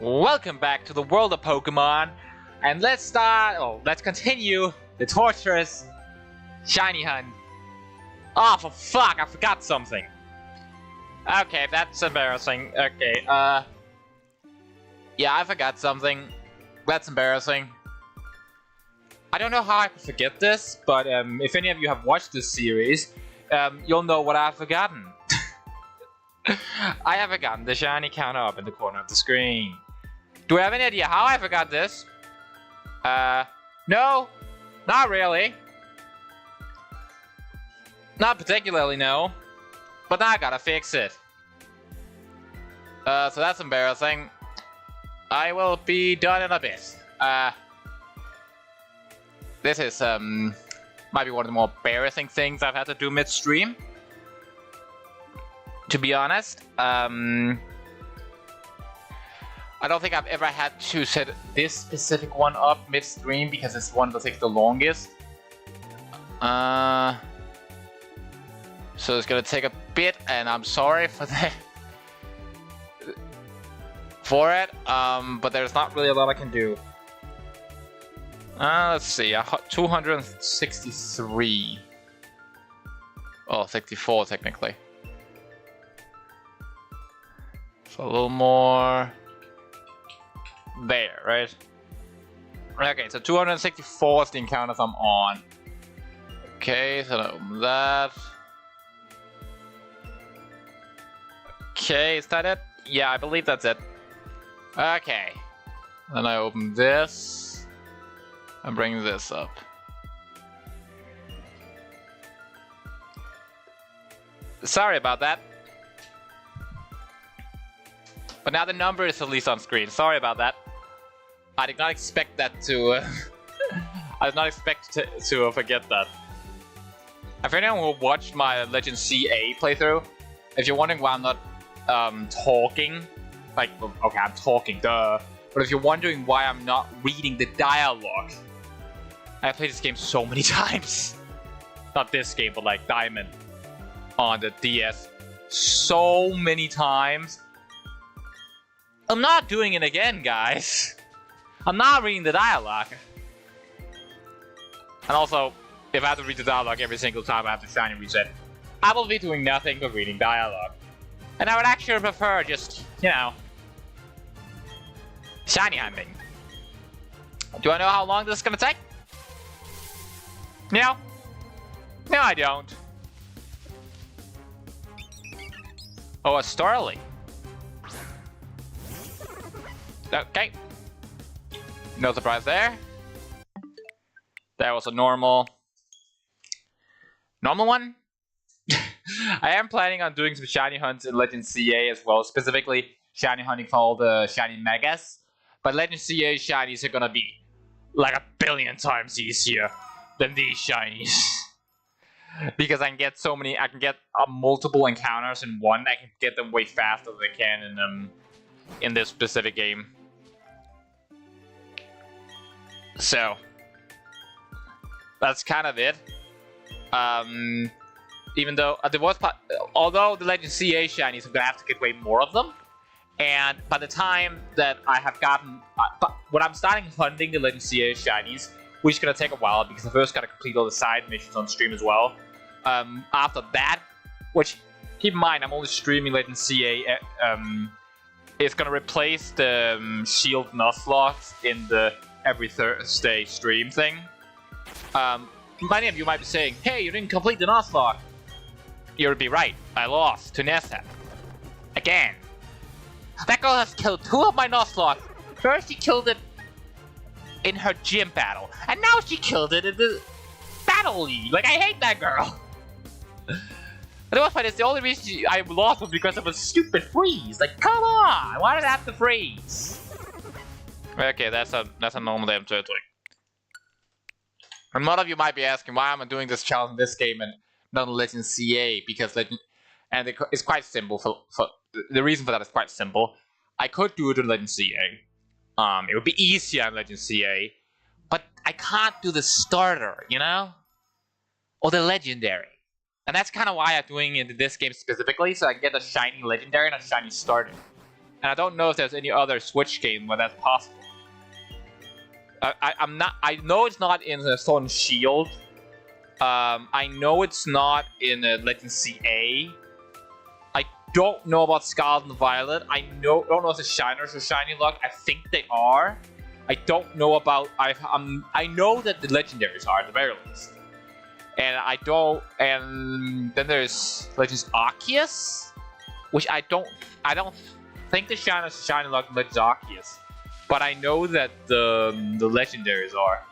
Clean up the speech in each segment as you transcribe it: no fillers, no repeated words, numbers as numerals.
Welcome back to the world of Pokemon, and let's continue the torturous shiny hunt. Oh, for fuck, I forgot something. Okay, that's embarrassing. Okay, yeah, I forgot something. That's embarrassing. I don't know how I could forget this, but if any of you have watched this series, you'll know what I've forgotten. I have forgotten the shiny counter up in the corner of the screen. Do I have any idea how I forgot this? No, not really. Not particularly, no. But now I gotta fix it. So that's embarrassing. I will be done in a bit. This is, might be one of the more embarrassing things I've had to do mid-stream. To be honest, I don't think I've ever had to set this specific one up mid-stream because it's one that takes the longest. So it's gonna take a bit, and I'm sorry for that. But there's not really a lot I can do. Let's see, 263. Oh, 64 technically. So a little more. There, right? Okay, so 264 is the encounters I'm on. Okay, so I open that. Okay, is that it? Yeah, I believe that's it. Okay. Then I open this. And bring this up. Sorry about that. But now the number is at least on screen. Sorry about that. I did not expect that to... I did not expect to forget that. For anyone who watched my Legend CA playthrough, if you're wondering why I'm not talking, like, okay, I'm talking, duh. But if you're wondering why I'm not reading the dialogue, I played this game so many times. Not this game, but like Diamond on the DS. So many times. I'm not doing it again, guys. I'm not reading the dialogue. And also, if I have to read the dialogue every single time I have to shiny reset, I will be doing nothing but reading dialogue. And I would actually prefer just, you know, shiny hunting. Do I know how long this is gonna take? No. No, I don't. Oh, a Starly. Okay. No surprise there. That was a normal one. I am planning on doing some shiny hunts in Legend CA as well, specifically shiny hunting for all the shiny megas. But Legend CA shinies are gonna be like 1 billion times easier than these shinies. Because I can get so many, I can get multiple encounters in one. I can get them way faster than I can in this specific game. So that's kind of it. Even though although the Legend CA shinies, I'm gonna have to get way more of them. And by the time that I have gotten, when I'm starting hunting the Legend CA shinies, which is gonna take a while because I first gotta complete all the side missions on stream as well. After that, which keep in mind I'm only streaming Legend CA. It's gonna replace the Shield Nuzlocke in the every Thursday stream thing. Many of you might be saying, hey, you didn't complete the Nuzlocke. You'd be right, I lost to Nessa. Again. That girl has killed 2 of my Nuzlocke. First she killed it in her gym battle, and now she killed it in the Battle League. Like, I hate that girl. The worst part is the only reason I lost was because of a stupid freeze. Like, come on, why did I have to freeze? Okay, that's a normal damn territory. And a lot of you might be asking why am I doing this challenge in this game and not in Legend CA, because it's quite simple. For the reason for that is quite simple. I could do it in Legend CA. It would be easier in Legend CA, but I can't do the starter, you know, or the legendary. And that's kind of why I'm doing it in this game specifically, so I can get a shiny legendary and a shiny starter. and I don't know if there's any other Switch game where that's possible. I'm not. I know it's not in the Sword and Shield. I know it's not in Legend CA. I don't know about Scarlet and Violet. Don't know if the Shiners are Shiny Luck. I think they are. I don't know about. I know that the legendaries are at the very least. And I don't. And then there's Legends Arceus, which I don't think the Shiners are Shiny Luck and Legends Arceus. But I know that the legendaries are.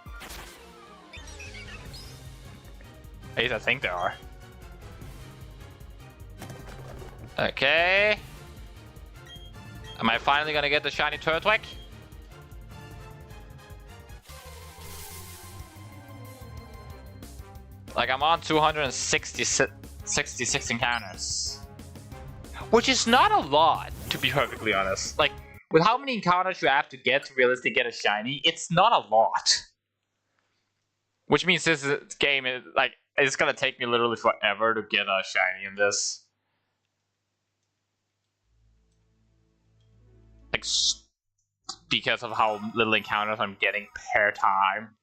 At least I think they are. Okay. Am I finally gonna get the shiny Turtwig? Like, I'm on 266 encounters. Which is not a lot, to be perfectly honest. Like, with how many encounters you have to realistically get a shiny, it's not a lot. Which means this game is, like, it's gonna take me literally forever to get a shiny in this. Like, because of how little encounters I'm getting per time.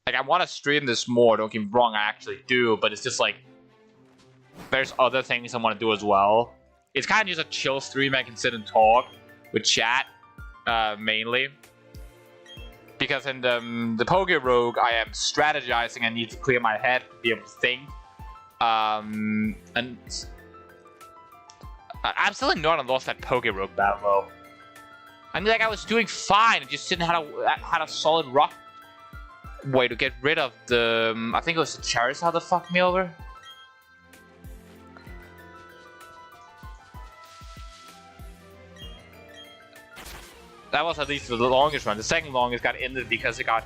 Like, I want to stream this more, don't get me wrong, I actually do, but it's just like, there's other things I want to do as well. It's kind of just a chill stream. I can sit and talk with chat, mainly. Because in the Poke Rogue, I am strategizing. I need to clear my head to be able to think. And I'm still not lost that Poke Rogue battle though. I mean, like, I was doing fine. I just didn't had a solid rock way to get rid of the. I think it was the Charizard that fucked me over. That was at least the longest run. The second longest got ended because it got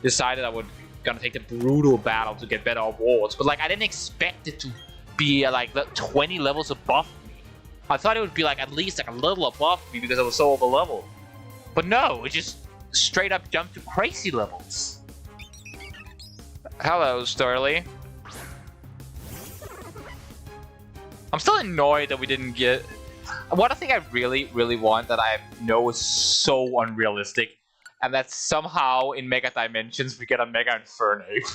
decided I was gonna take the brutal battle to get better awards. But like, I didn't expect it to be like 20 levels above me. I thought it would be like at least like a little above me because I was so over leveled. But no, it just straight up jumped to crazy levels. Hello, Starly. I'm still annoyed that we didn't get. One thing I really, really want that I know is so unrealistic, and that somehow in Mega Dimensions we get a Mega Infernape.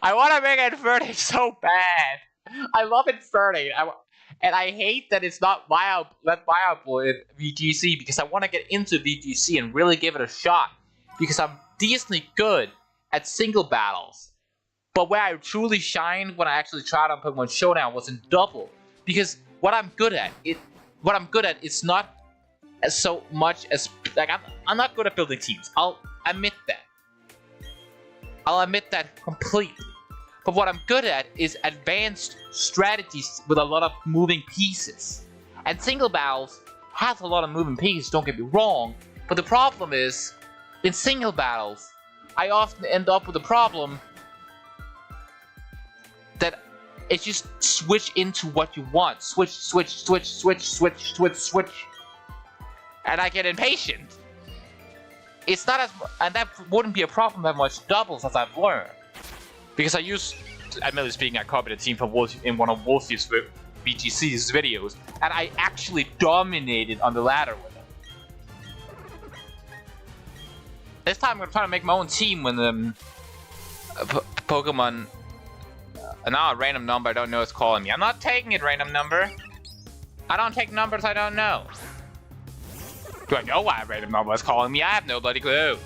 I want a Mega Infernape so bad. I love Infernape, and I hate that it's not viable in VGC because I want to get into VGC and really give it a shot because I'm decently good at single battles. But where I truly shined when I actually tried on Pokemon Showdown was in double, because what I'm good at it's not as so much as like I'm not good at building teams. I'll admit that. I'll admit that completely. But what I'm good at is advanced strategies with a lot of moving pieces. And single battles has a lot of moving pieces, don't get me wrong. But the problem is, in single battles, I often end up with a problem that it's just switch into what you want. Switch. And I get impatient. It's not as, and that wouldn't be a problem that much doubles as I've learned. Because I used, admittedly speaking, I copied a team from Wolf in one of Wolfie's BGC's videos, and I actually dominated on the ladder with it. This time I'm gonna try to make my own team when Pokemon. Now a random number I don't know is calling me. I'm not taking it, random number. I don't take numbers I don't know. Do I know why a random number is calling me? I have no bloody clue.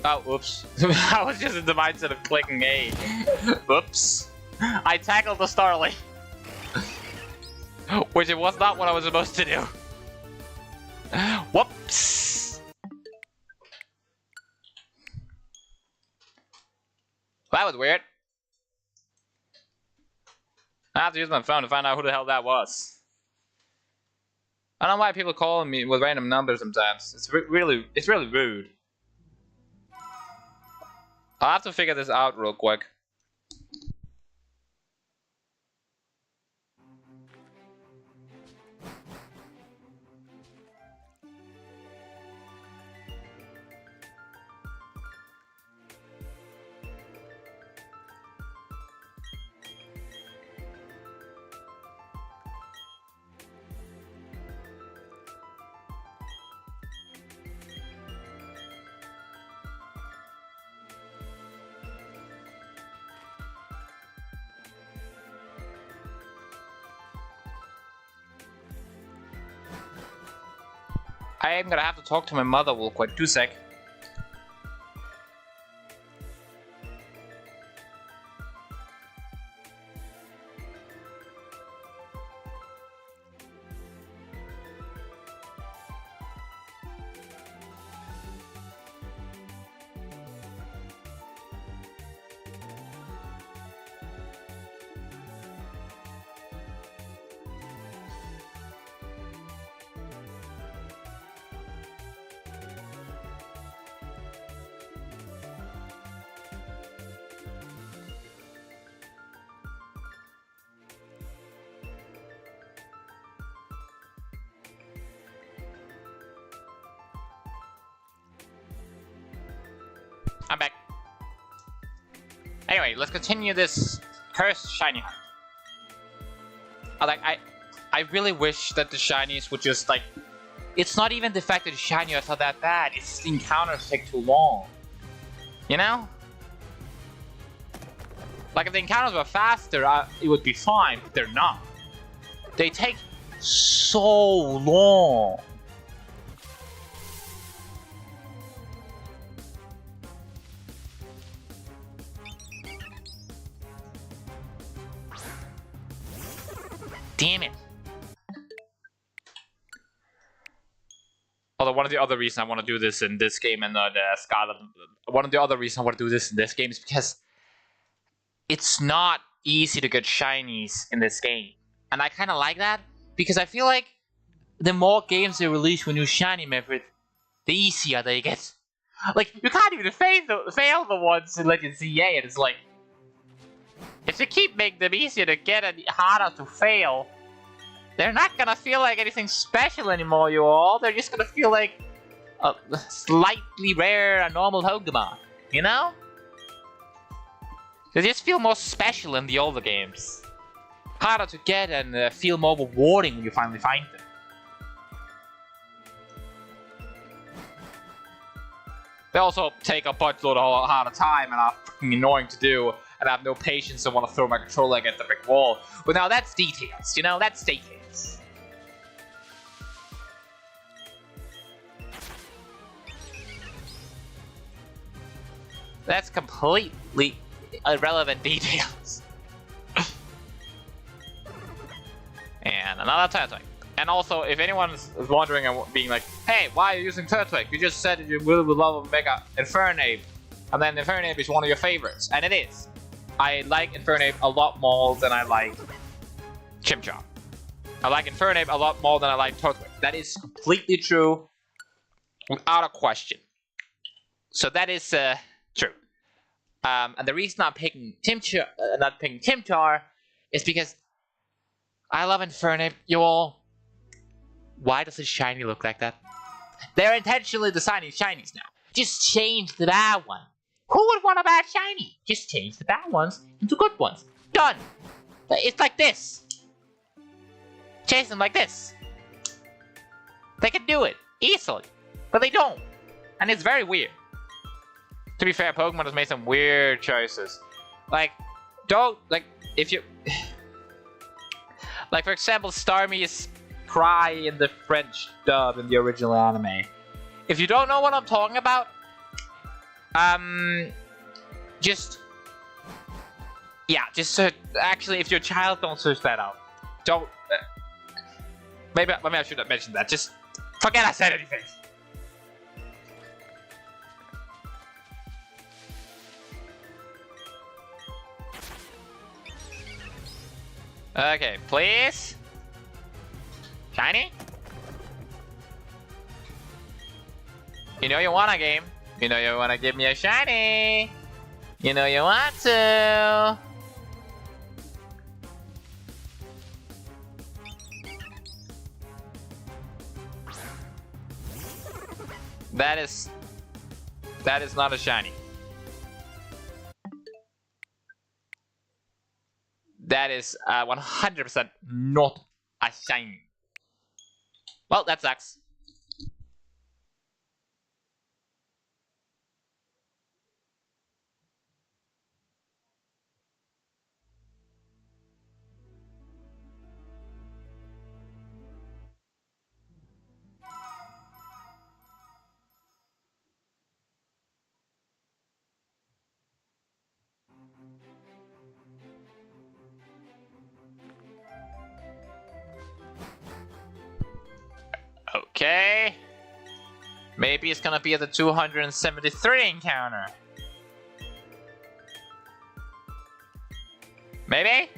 Oh, oops. I was just in the mindset of clicking A. Oops. I tackled the Starly. Which it was not what I was supposed to do. Whoops. That was weird. I have to use my phone to find out who the hell that was. I don't know why people call me with random numbers sometimes. It's really rude. I'll have to figure this out real quick. I am gonna have to talk to my mother real quick. 2 sec. I'm back. Anyway, let's continue this cursed shiny hunt. I really wish that the shinies would just like. It's not even the fact that the shinies are that bad. It's the encounters take too long. You know? Like if the encounters were faster, it would be fine. But they're not. They take so long. Damn it. Although one of the other reasons I want to do this in this game and the Scarlet, one of the other reasons I want to do this in this game is because it's not easy to get shinies in this game. And I kind of like that because I feel like the more games they release with new shiny method, the easier they get. Like, you can't even fail the ones in Legend CA, and it's like, if you keep making them easier to get and harder to fail, they're not gonna feel like anything special anymore, you all. They're just gonna feel like a slightly rare and normal Pokemon, you know? They just feel more special in the older games. Harder to get and feel more rewarding when you finally find them. They also take a buttload of harder time and are fucking annoying to do, and I have no patience and want to throw my controller against the brick wall. But now that's details, you know? That's details. That's completely irrelevant details. And another Turtwig. And also, if anyone's wondering and being like, hey, why are you using Turtwig? You just said you really would love Mega Infernape. And then Infernape is one of your favorites. And it is. I like Infernape a lot more than I like Chimchar. I like Infernape a lot more than I like Turtwig. That is completely true. Without a question. So that is true. And the reason I'm picking not picking Chimchar is because I love Infernape, you all. Why does the shiny look like that? They're intentionally designing shinies now. Just change the bad one. Who would want a bad shiny? Just change the bad ones into good ones. Done. It's like this. Chase them like this. They can do it easily, but they don't. And it's very weird. To be fair, Pokemon has made some weird choices. Like, if you... Like, for example, Starmie's cry in the French dub in the original anime. If you don't know what I'm talking about, just search. Actually, if your child, don't search that out. Don't. Maybe I should have mentioned that. Just forget I said anything. Okay, please. Shiny? You know you want a game. You know you want to give me a shiny. You know you want to. That is not a shiny. That is 100% not a shiny. Well, that sucks. Maybe it's gonna be at the 273 encounter. Maybe?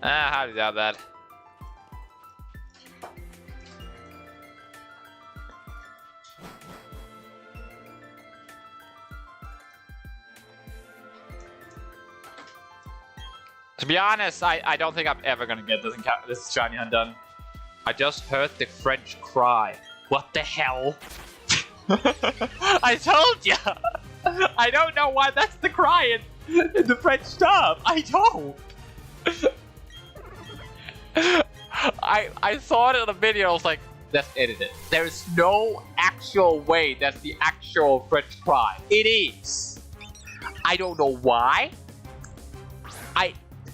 I highly doubt that. To be honest, I don't think I'm ever gonna get this shiny hunt done. I just heard the French cry. What the hell? I told ya! I don't know why that's the cry in the French dub. I don't. I saw it in a video. I was like, that's edited. There is no actual way that's the actual French cry. It is. I don't know why.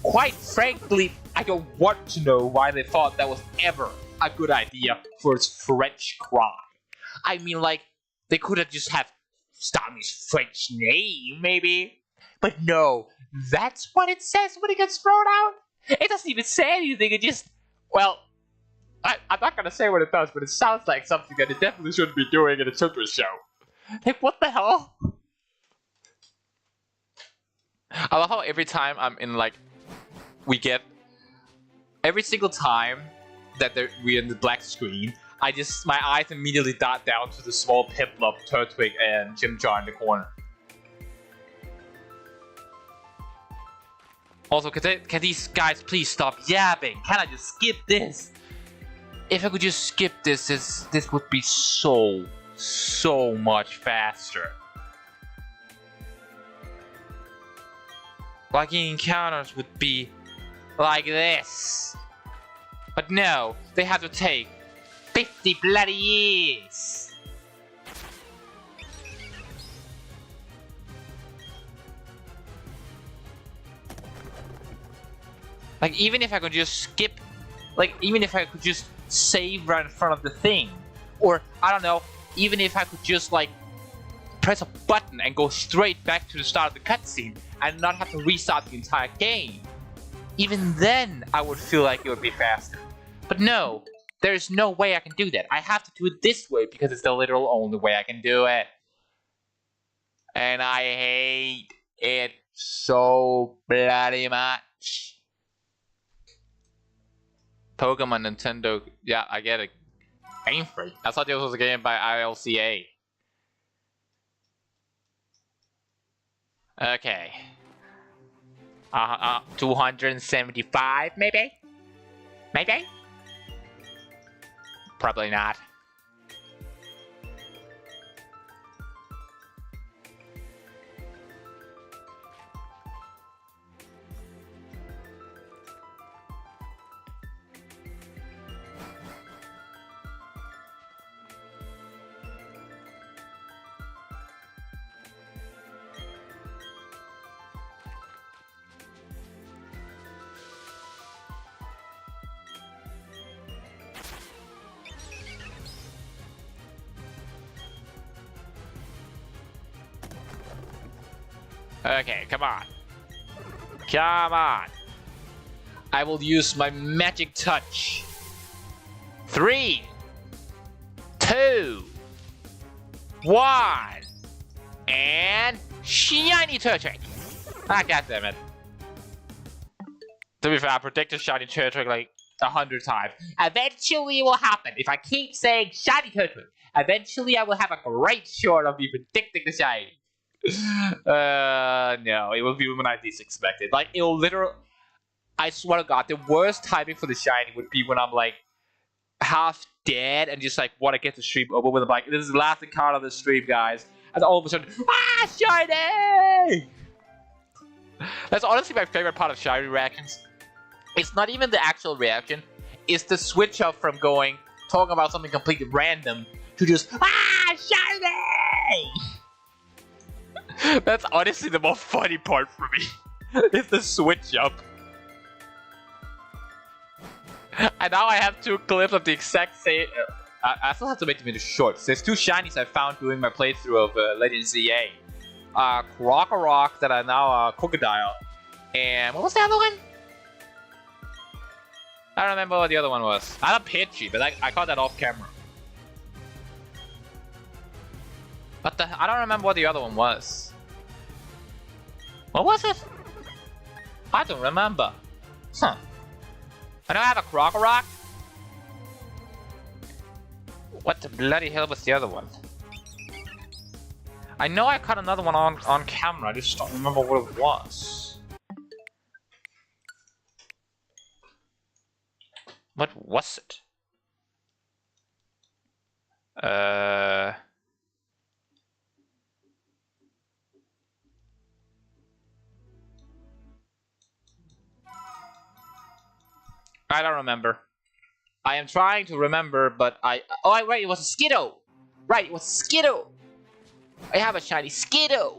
Quite frankly, I don't want to know why they thought that was ever a good idea for its French cry. I mean, like, they could have just have Starmie's French name, maybe. But no, that's what it says when it gets thrown out. It doesn't even say anything. It just, well, I'm not gonna say what it does, but it sounds like something that it definitely shouldn't be doing in a children's show. Like, what the hell? I love how every time I'm in, like, we get every single time that we're in the black screen, my eyes immediately dart down to the small Piplup, Turtwig, and Chimchar in the corner. Also, can these guys please stop yapping? Can I just skip this? If I could just skip this would be so much faster. Lucky encounters would be like this. But no, they had to take 50 bloody years. Like, even if I could just skip, like, even if I could just save right in front of the thing, or, I don't know, even if I could just, like, press a button and go straight back to the start of the cutscene and not have to restart the entire game, even then I would feel like it would be faster. But no, there's no way I can do that. I have to do it this way because it's the literal only way I can do it. And I hate it so bloody much. Pokemon Nintendo, yeah, I get it. Game Freak. I thought this was a game by ILCA. Okay. 275, maybe? Maybe? Probably not. Okay, come on. Come on. I will use my magic touch. 3, 2, 1, and shiny Turtwig. Ah, goddammit. To be fair, I predicted shiny Turtwig like 100 times. Eventually it will happen. If I keep saying shiny Turtwig, eventually I will have a great short of me predicting the shiny. No, it will be when I least expected. Like, it'll literally, I swear to God, the worst timing for the shiny would be when I'm like half dead and just like want to get the stream over with. I'm like, this is the last encounter of the stream, guys. And all of a sudden, ah, shiny! That's honestly my favorite part of shiny reactions. It's not even the actual reaction. It's the switch up from talking about something completely random to just, ah, shiny! That's honestly the most funny part for me. It's the switch up. And now I have 2 clips of the exact same. I still have to make them into shorts. There's 2 shinies I found during my playthrough of Legend ZA. Krokorok that are now Crocodile. And what was the other one? I don't remember what the other one was. I had a Pidgey, but I caught that off camera. But I don't remember what the other one was. What was it? I don't remember. Huh. I know I have a Krokorok. What the bloody hell was the other one? I know I caught another one on camera, I just don't remember what it was. What was it? I don't remember. I am trying to remember, but oh, right, it was a Skiddo! Right, it was Skiddo! I have a shiny Skiddo!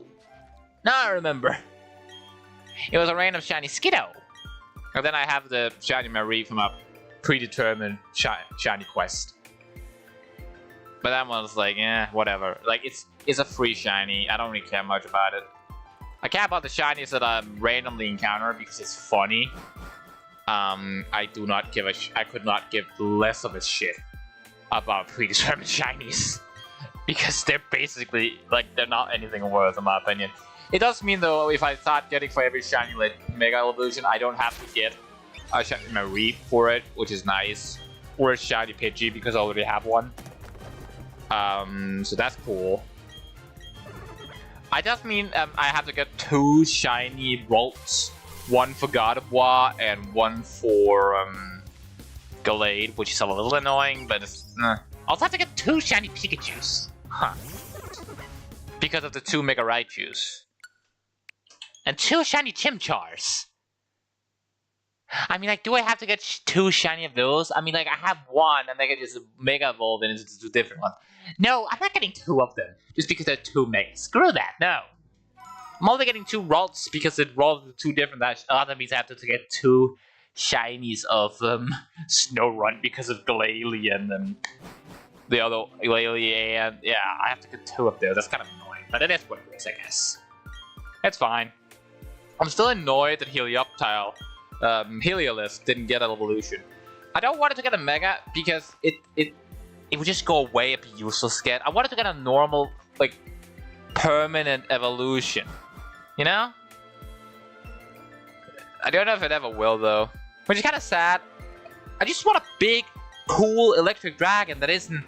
Now I remember. It was a random shiny Skiddo! And then I have the shiny Marie from a predetermined shiny quest. But that one was like, eh, whatever. Like, it's a free shiny. I don't really care much about it. I care about the shinies that I randomly encounter because it's funny. I do not give I could not give less of a shit about predetermined shinies. Because they're basically, like, they're not anything worth, in my opinion. It does mean, though, if I start getting for every shiny like Mega Evolution, I don't have to get a shiny Marie for it, which is nice. Or a shiny Pidgey, because I already have one. So that's cool. I just mean I have to get 2 shiny Rolts. One for Gardevoir and one for Gallade, which is a little annoying, but it's... I'll also have to get 2 shiny Pikachus. Huh. Because of the 2 Mega Raichus. And 2 shiny Chimchars. I mean, like, do I have to get 2 shiny of those? I mean, like, I have 1, and they can just Mega Evolve into 2 different ones. No, I'm not getting 2 of them, just because they're 2 Megas. Screw that, no. I'm only getting 2 Rolts because it rolls with 2 different... That means I have to get 2 shinies of Snorunt because of Glalie and the other Glalie, and yeah, I have to get 2 up there. That's kind of annoying, but it is what it is, I guess. It's fine. I'm still annoyed that Helioptile, Heliolisk didn't get an evolution. I don't want it to get a Mega because it would just go away and be useless again. I wanted to get a normal, like, permanent evolution. You know? I don't know if it ever will, though. Which is kind of sad. I just want a big, cool electric dragon that isn't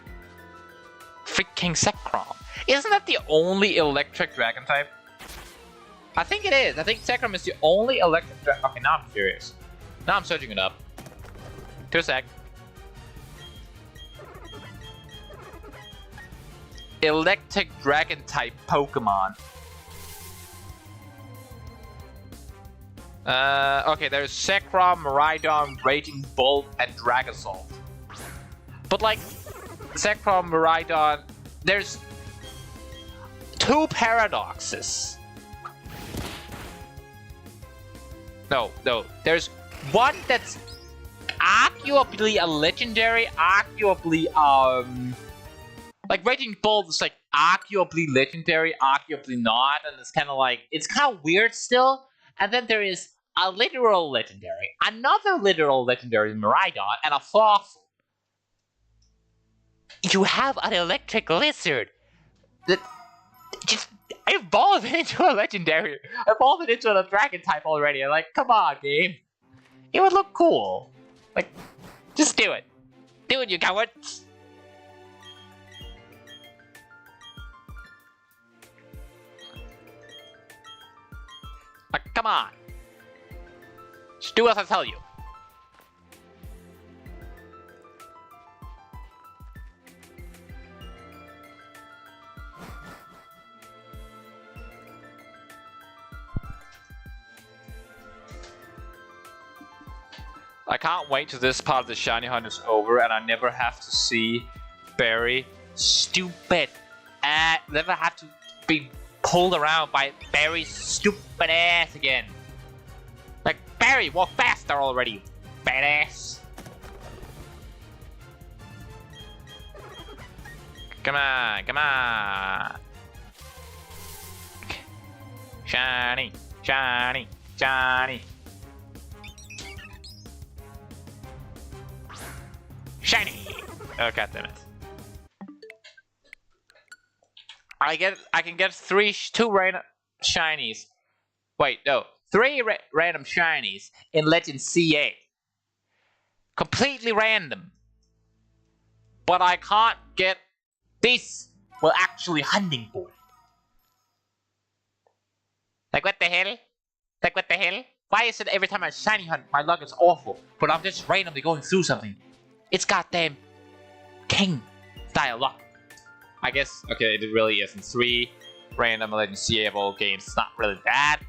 freaking Zekrom. Isn't that the only electric dragon type? I think it is. I think Zekrom is the only electric dragon. Okay, now I'm curious. Now I'm searching it up. 2 sec. Electric dragon type Pokemon. Okay, there's Zekrom, Miraidon, Raging Bolt, and Dragozolt. But like, Zekrom, Miraidon, there's 2 paradoxes. No, there's one that's arguably a legendary, arguably, like Raging Bolt is like arguably legendary, arguably not, and it's kind of like, it's kind of weird still. And then there is a literal legendary, another literal legendary Miraidon, and a fossil. You have an electric lizard that just evolved into a legendary, evolved into a dragon type already. I'm like, come on, game. It would look cool. Like, just do it. Do it, you cowards. Like, come on. Just do as I tell you. I can't wait till this part of the shiny hunt is over and I never have to see Barry stupid. Never have to be pulled around by Barry's stupid ass again. Like, Barry, walk faster already, badass. Come on, come on. Shiny, shiny, shiny. Shiny! Oh, god damn it. I can get two random shinies. Wait, no. Three random shinies in Legend C8. Completely random. But I can't get this we're actually hunting for. Like, what the hell? Like, what the hell? Why is it every time I shiny hunt, my luck is awful, but I'm just randomly going through something? It's goddamn king style luck. I guess, okay, it really isn't. 3 random Legend C8 games. It's not really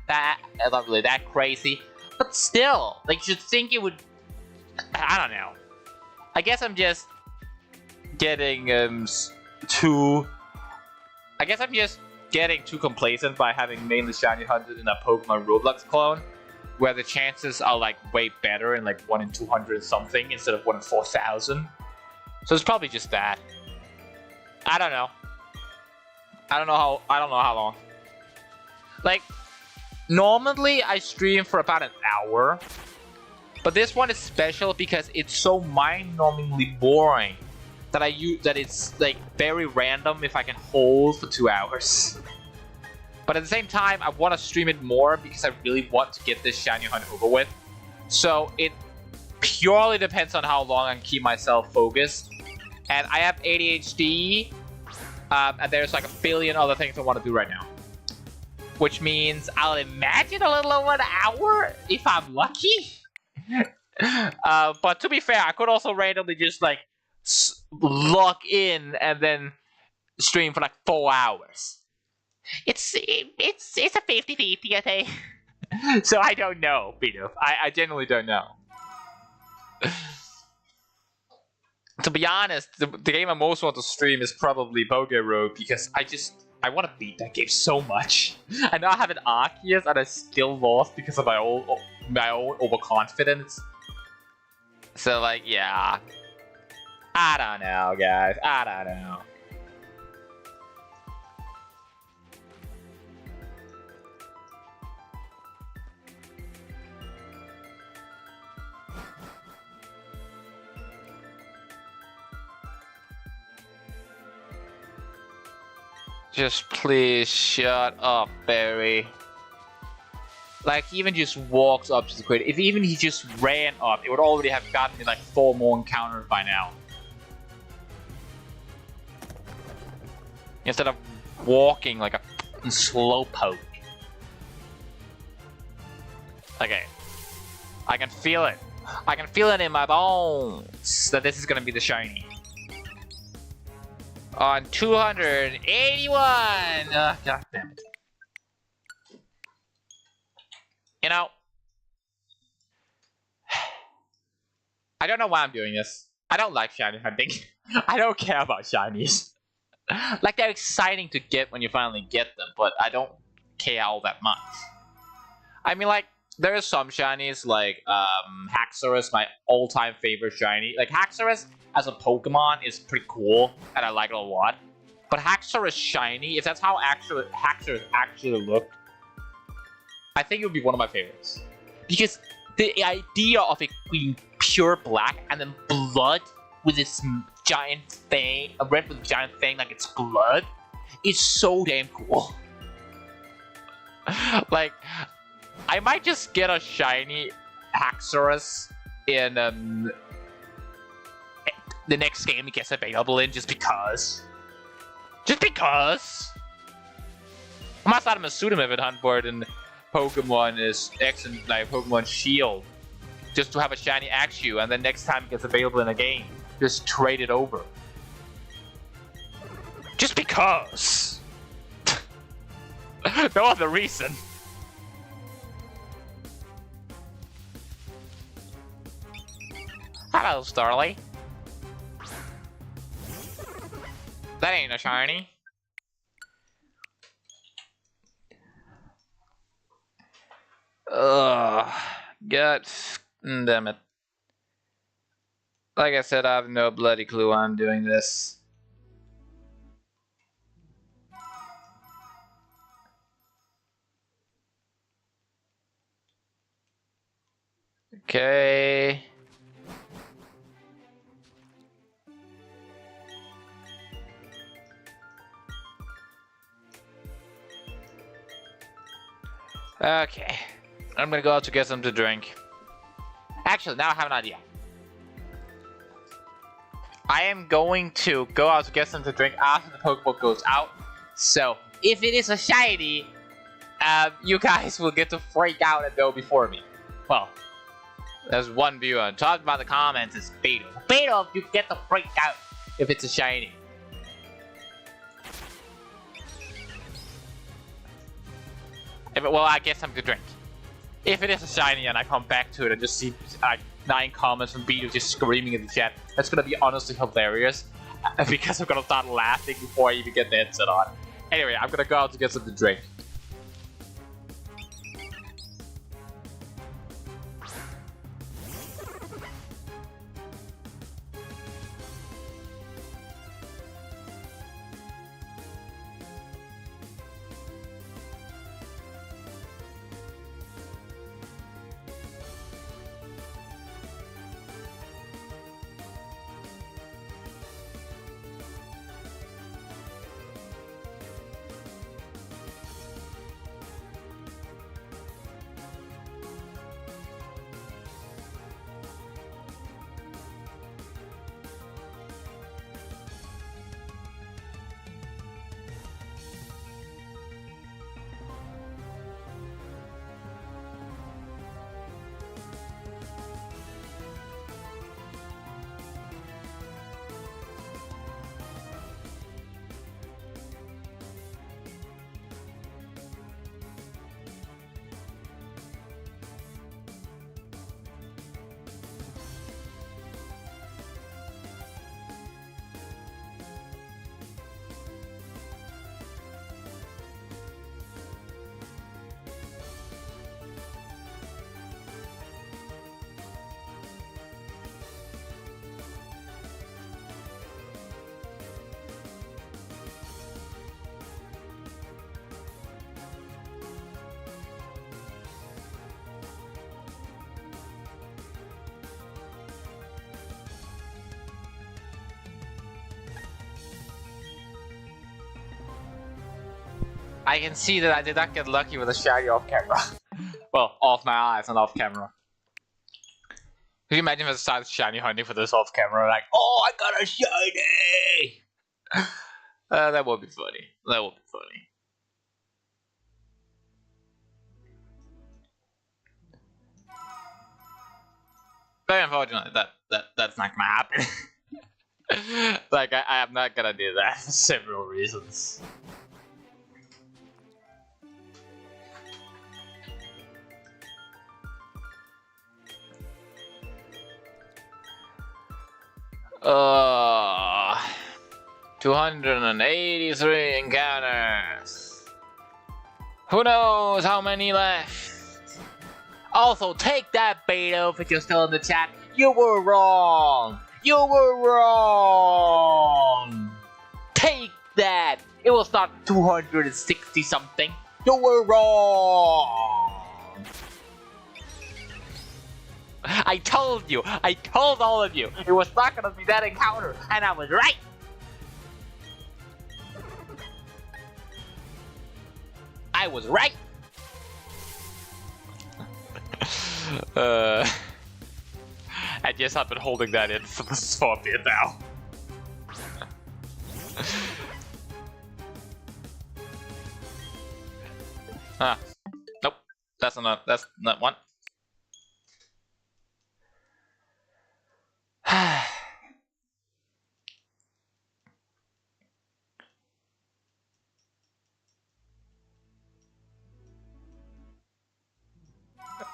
not really that crazy. But still, like, you'd think it would, I don't know. I guess I'm just getting, too complacent by having mainly shiny hunted in a Pokemon Roblox clone, where the chances are like way better in like 1 in 200 something instead of 1 in 4,000. So it's probably just that. I don't know. I don't know how long. Like, normally I stream for about an hour, but this one is special because it's so mind-numbingly boring that it's like very random if I can hold for 2 hours. But at the same time, I want to stream it more because I really want to get this shiny hunt over with. So it purely depends on how long I can keep myself focused. And I have ADHD, and there's like a billion other things I want to do right now. Which means I'll imagine a little over an hour if I'm lucky. But to be fair, I could also randomly just like log in and then stream for like 4 hours. It's a 50-50, I think. So I don't know, Peter. I genuinely don't know. To be honest, the game I most want to stream is probably Road because I want to beat that game so much. I know I have an Arceus and I still lost because of my own overconfidence. So like, yeah. I don't know, guys. I don't know. Just please shut up, Barry. Like, he even just walks up to the crate. If even he just ran up, it would already have gotten me like 4 more encounters by now. Instead of walking like a slowpoke. Okay. I can feel it. I can feel it in my bones that this is gonna be the shiny. On 281! God damn it. You know, I don't know why I'm doing this. I don't like shiny hunting. I don't care about shinies. Like, they're exciting to get when you finally get them, but I don't care all that much. I mean, like, there are some shinies, like, Haxorus, my all-time favorite shiny. Like, Haxorus as a Pokemon is pretty cool, and I like it a lot. But Haxorus shiny, if that's how Haxorus actually looked, I think it would be one of my favorites. Because the idea of it being pure black and then blood with this giant thing, a red with a giant thing like it's blood, is so damn cool. Like, I might just get a shiny Haxorus in the next game it gets available in, just because. Just because. I might start a pseudo-method hunt for it in Pokemon is X and like Pokemon Shield, just to have a shiny Axew, and then next time it gets available in a game, just trade it over. Just because. No other reason. Hello, Starly. That ain't a shiny. Ugh. God damn it. Like I said, I have no bloody clue why I'm doing this. Okay. Okay. I'm gonna go out to get something to drink. Actually, now I have an idea. I am going to go out to get something to drink after the Pokeball goes out. So, if it is a shiny, you guys will get to freak out and go before me. Well, there's one viewer. Talk about the comments is Beetle. Beetle, you get to freak out if it's a shiny. Well, I get something to drink. If it is a shiny and I come back to it and just see 9 comments from Beetle just screaming in the chat, that's gonna be honestly hilarious. Because I'm gonna start laughing before I even get the headset on. Anyway, I'm gonna go out to get something to drink. I can see that I did not get lucky with a shiny off camera. Well, off my eyes and off camera. Can you imagine if I started shiny hunting for this off camera? Like, oh, I got a shiny! That would be funny. That would be funny. Very unfortunate that's not gonna happen. Like, I am not gonna do that for several reasons. Uh, 283 encounters. Who knows how many left? Also, take that, Beto, if you're still in the chat. You were wrong. You were wrong. Take that. It was not 260 something. You were wrong. I told you. I told all of you. It was not gonna be that encounter, and I was right. I was right. I guess I've been holding that in for a bit now. Nope. That's not one.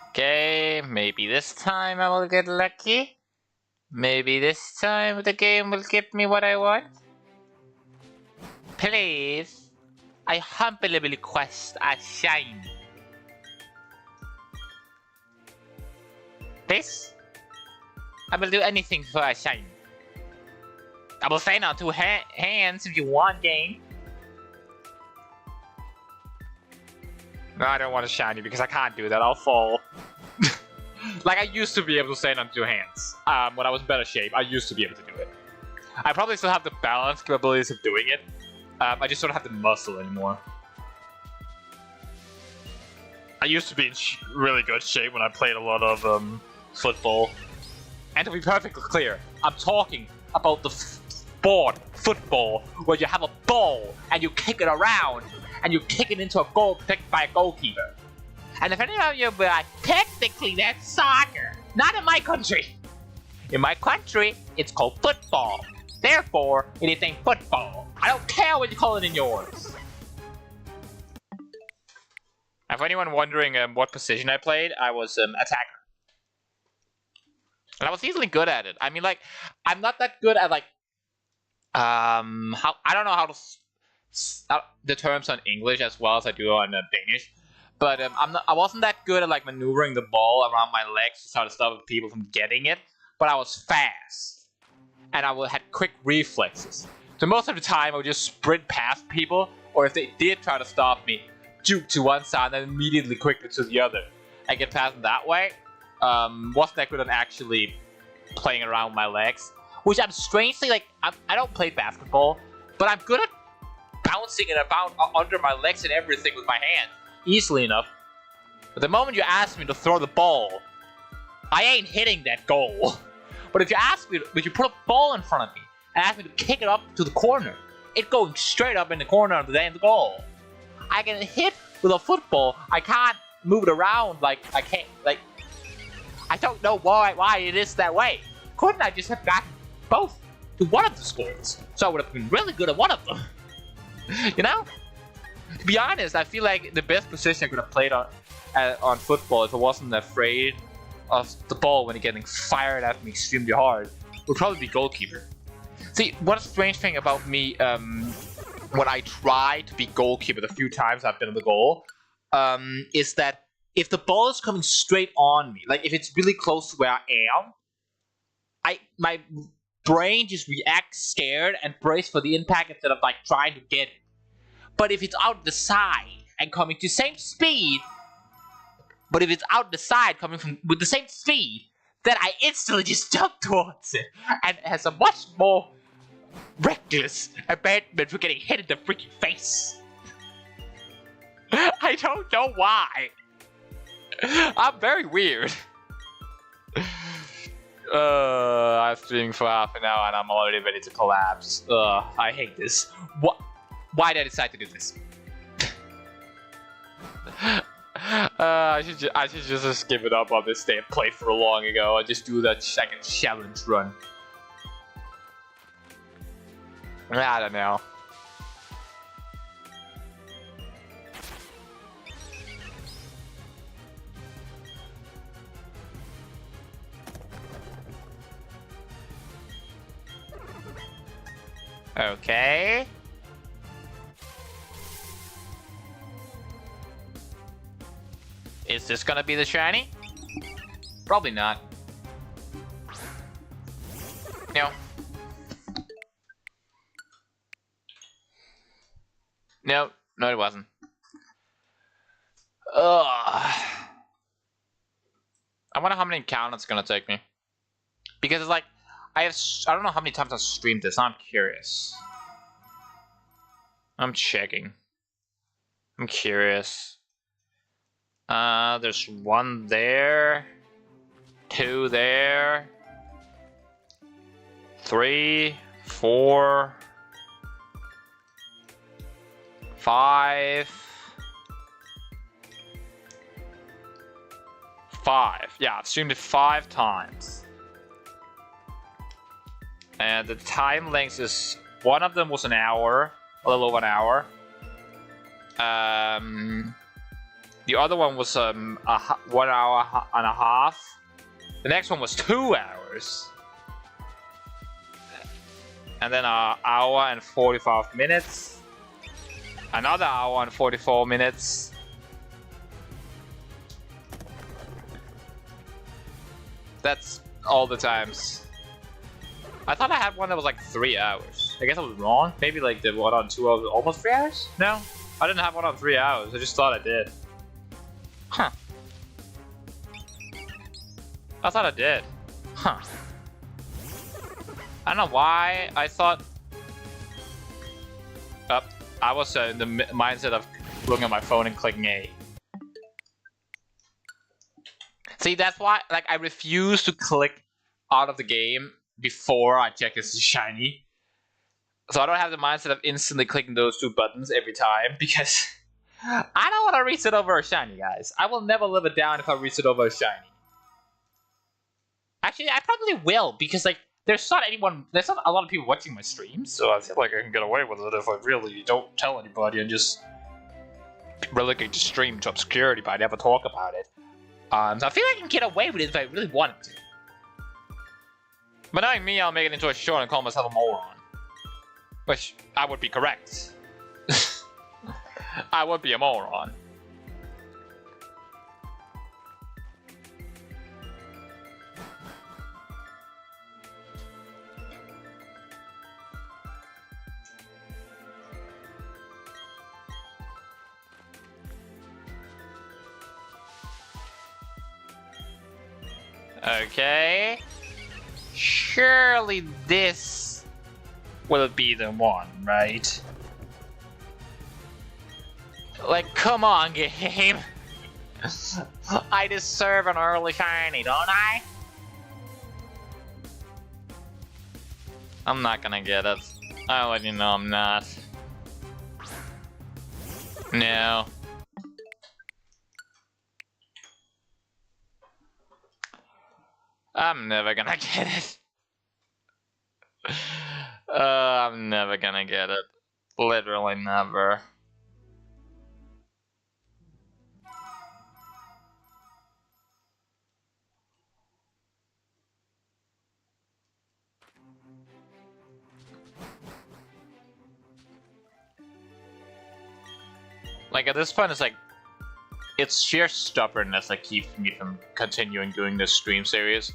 Okay, maybe this time I will get lucky. Maybe this time the game will give me what I want. Please, I humbly request a shine. Please, I will do anything for a shine. I will say on 2 hands if you want, game. No, I don't want to shiny because I can't do that. I'll fall. Like, I used to be able to stand on 2 hands. When I was in better shape, I used to be able to do it. I probably still have the balance capabilities of doing it. I just don't have the muscle anymore. I used to be in really good shape when I played a lot of football. And to be perfectly clear, I'm talking about the sport football, where you have a ball and you kick it around and you kick it into a goal protected by a goalkeeper. And if any of you will be like, technically that's soccer, not in my country. In my country, it's called football. Therefore, it is named football. I don't care what you call it in yours. And for anyone wondering what position I played, I was attacker. And I was easily good at it. I mean, like, I'm not that good at, like, how I don't know how to the terms on English as well as I do on Danish. But I wasn't that good at, like, maneuvering the ball around my legs to try to stop people from getting it. But I was fast. And I had quick reflexes. So most of the time, I would just sprint past people. Or if they did try to stop me, juke to one side and then immediately quickly to the other. I get past them that way. Wasn't that good on actually playing around with my legs. Which I'm strangely, like, I don't play basketball. But I'm good at bouncing it about under my legs and everything with my hand. Easily enough. But the moment you ask me to throw the ball, I ain't hitting that goal. But if you ask me, if you put a ball in front of me and ask me to kick it up to the corner, it's going straight up in the corner of the goal. I can hit with a football. I can't move it around like I can't. Like, I don't know why it is that way. Couldn't I just have gotten both to one of the sports? So I would have been really good at one of them. You know? To be honest, I feel like the best position I could have played on football if I wasn't afraid of the ball when it's getting fired at me extremely hard would probably be goalkeeper. See, one strange thing about me when I try to be goalkeeper the few times I've been on the goal is that if the ball is coming straight on me, like if it's really close to where I am, my brain just reacts scared and brace for the impact instead of like trying to get it. But if it's out the side and coming to the same speed, coming from with the same speed, then I instantly just jump towards it, and it has a much more reckless abandonment for getting hit in the freaking face. I don't know why. I'm very weird. I'm streaming for half an hour and I'm already ready to collapse. I hate this. Why did I decide to do this? I should just give it up on this day and play for long ago and just do that second challenge run. I don't know. Okay. Is this gonna be the shiny? Probably not. No. No, it wasn't. Ugh. I wonder how many encounters it's gonna take me. Because it's like, I don't know how many times I've streamed this. I'm curious. I'm checking. I'm curious. There's one there. 2 there. 3, 4, 5. 5. Yeah, I've streamed it 5 times. And the time length is, one of them was an hour, a little over an hour. The other one was 1 hour and a half. The next one was 2 hours. And then an hour and 45 minutes. Another hour and 44 minutes. That's all the times. I thought I had one that was like 3 hours. I guess I was wrong. Maybe like the one on 2 hours, almost 3 hours? No, I didn't have one on 3 hours. I just thought I did. Huh. I thought I did. Huh. I don't know why I thought... I was in the mindset of looking at my phone and clicking A. See, that's why, like, I refuse to click out of the game before I check this is shiny. So I don't have the mindset of instantly clicking those 2 buttons every time, because I don't want to reset over a shiny, guys. I will never live it down if I reset over a shiny. Actually, I probably will, because, like, there's not a lot of people watching my streams, so I feel like I can get away with it if I really don't tell anybody and just relegate the stream to obscurity, but I never talk about it. So I feel like I can get away with it if I really wanted to. But knowing me, I'll make it into a show and call myself a moron. Which, I would be correct. I would be a moron. Okay. Surely this will be the one, right? Like, come on, game. I deserve an early shiny, don't I? I'm not gonna get it. I'll let you know I'm not. No. I'm never gonna get it. I'm never gonna get it. Literally never. Like, at this point, it's like, it's sheer stubbornness that keeps me from continuing doing this stream series.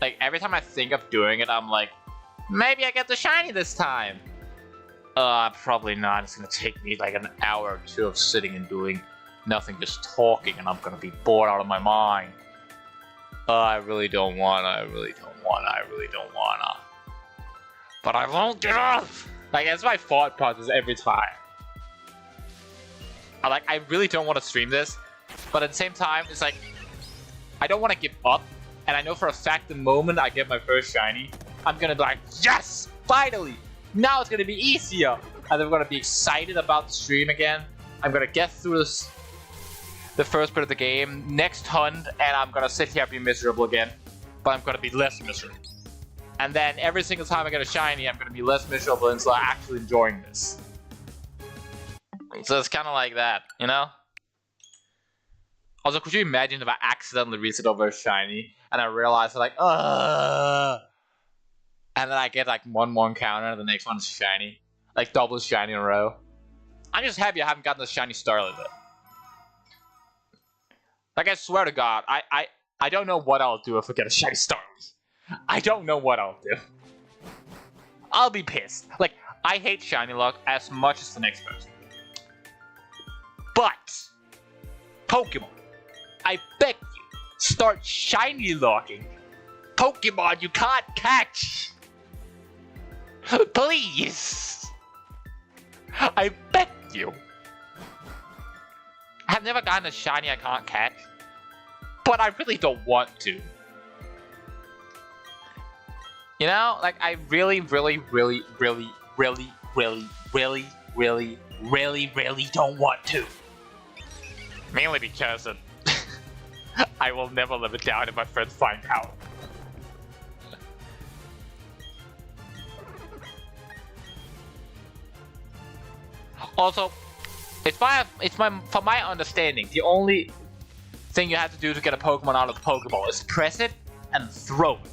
Like, every time I think of doing it, I'm like, maybe I get the shiny this time. Probably not. It's gonna take me like an hour or 2 of sitting and doing nothing, just talking, and I'm gonna be bored out of my mind. I really don't wanna. But I won't get up! Like, that's my thought process every time. I really don't want to stream this, but at the same time, it's like, I don't want to give up, and I know for a fact the moment I get my first shiny, I'm gonna be like, yes! Finally! Now it's gonna be easier! And I'm gonna be excited about the stream again. I'm gonna get through the first bit of the game, next hunt, and I'm gonna sit here and be miserable again. But I'm gonna be less miserable. And then every single time I get a shiny, I'm gonna be less miserable until I'm actually enjoying this. So it's kind of like that, you know? Also, could you imagine if I accidentally reset over a shiny, and I realize, like, and then I get, like, 1-1 counter, and the next one's shiny. Like, double shiny in a row. I'm just happy I haven't gotten the shiny Starlet yet. Like, I swear to God, I don't know what I'll do if I get a shiny Starlet. I don't know what I'll do. I'll be pissed. Like, I hate shiny luck as much as the next person. But, Pokemon, I beg you, start shiny locking Pokemon you can't catch. Please. I beg you. I've never gotten a shiny I can't catch, but I really don't want to. You know, like, I really don't want to. Mainly because I will never live it down if my friends find out. Also, from my understanding, the only thing you have to do to get a Pokemon out of the Pokeball is press it and throw it.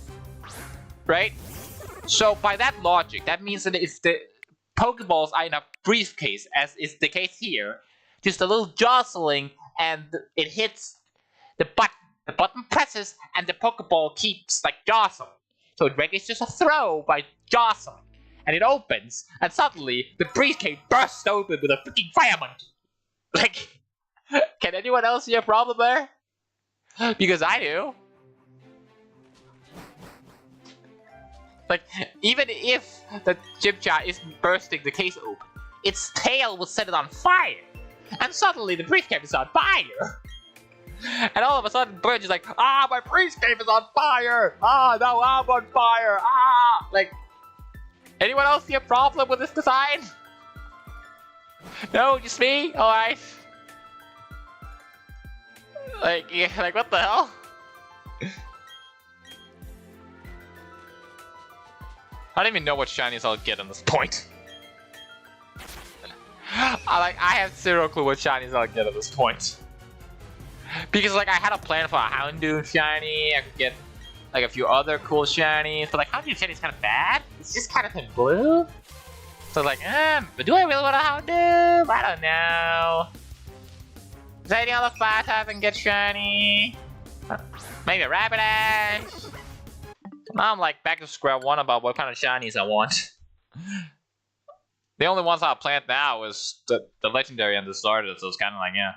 Right? So by that logic, that means that if the Pokeballs are in a briefcase, as is the case here, just a little jostling and it hits the button presses and the Pokeball keeps, like, jostling. So it registers a throw by jostling, and it opens, and suddenly the briefcase bursts open with a freaking fire monkey. Like, can anyone else see a problem there? Because I do. Like, even if the Chimchar isn't bursting the case open, its tail will set it on fire. And suddenly the briefcase is on fire. And all of a sudden, Bridge is like, ah, my priest cave is on fire! Ah, now I'm on fire! Ah! Like, anyone else see a problem with this design? No, just me? Alright. Like, yeah, like, what the hell? I don't even know what shinies I'll get at this point. I have zero clue what shinies I'll get at this point. Because like I had a plan for a Houndoom shiny, I could get like a few other cool shinies, but like Houndoom shiny is kind of bad. It's just kind of in blue. So like, do I really want a Houndoom? I don't know. Is there any other fire type I can get shiny? Maybe a Rapidash? Now I'm like back to square one about what kind of shinies I want. The only ones I have planned now is the legendary and the starter, so it's kind of like, yeah.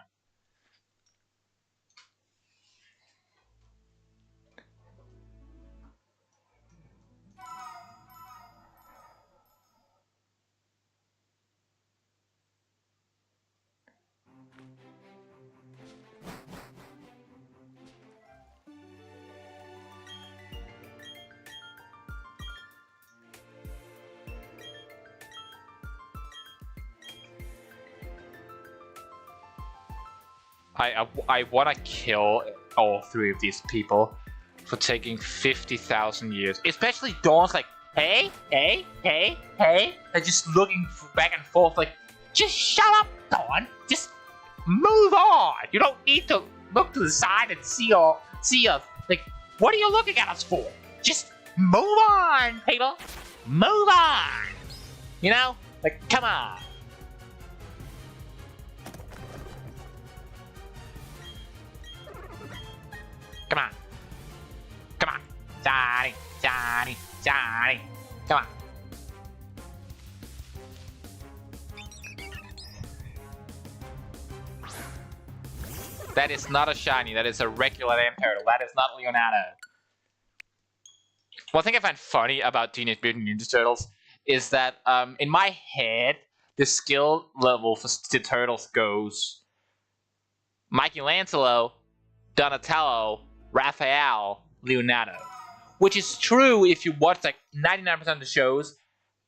I want to kill all three of these people for taking 50,000 years. Especially Dawn's like, hey, hey, hey, hey. They're just looking back and forth like, just shut up, Dawn. Just move on. You don't need to look to the side and see us. Like, what are you looking at us for? Just move on, people. Move on. You know? Like, come on. Come on. Come on. Johnny, Johnny, Johnny. Come on. That is not a shiny. That is a regular Imperator. That is not Leonardo. One thing I find funny about Teenage Mutant Ninja Turtles is that in my head, the skill level for the Turtles goes Michelangelo, Donatello, Raphael, Leonardo. Which is true if you watch like 99% of the shows.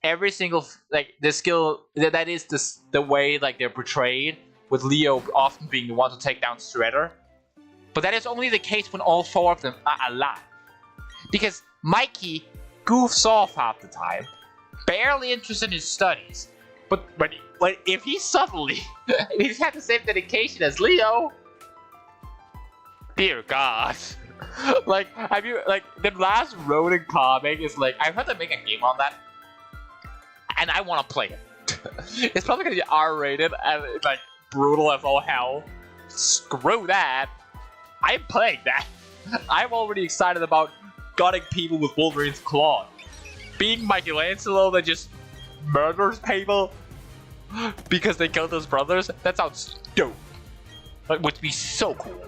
Every single like the skill that is the way like they're portrayed, with Leo often being the one to take down Shredder. But that is only the case when all four of them are alive. Because Mikey goofs off half the time, barely interested in his studies. But if he suddenly he's had the same dedication as Leo, dear God. Like, have you, like, the last Ronin comic is like, I've heard them make a game on that, and I want to play it. It's probably gonna be R-rated and like brutal as all hell. Screw that. I'm playing that. I'm already excited about gutting people with Wolverine's claw. Being Michelangelo that just murders people because they killed his brothers, that sounds dope. Like, would be so cool.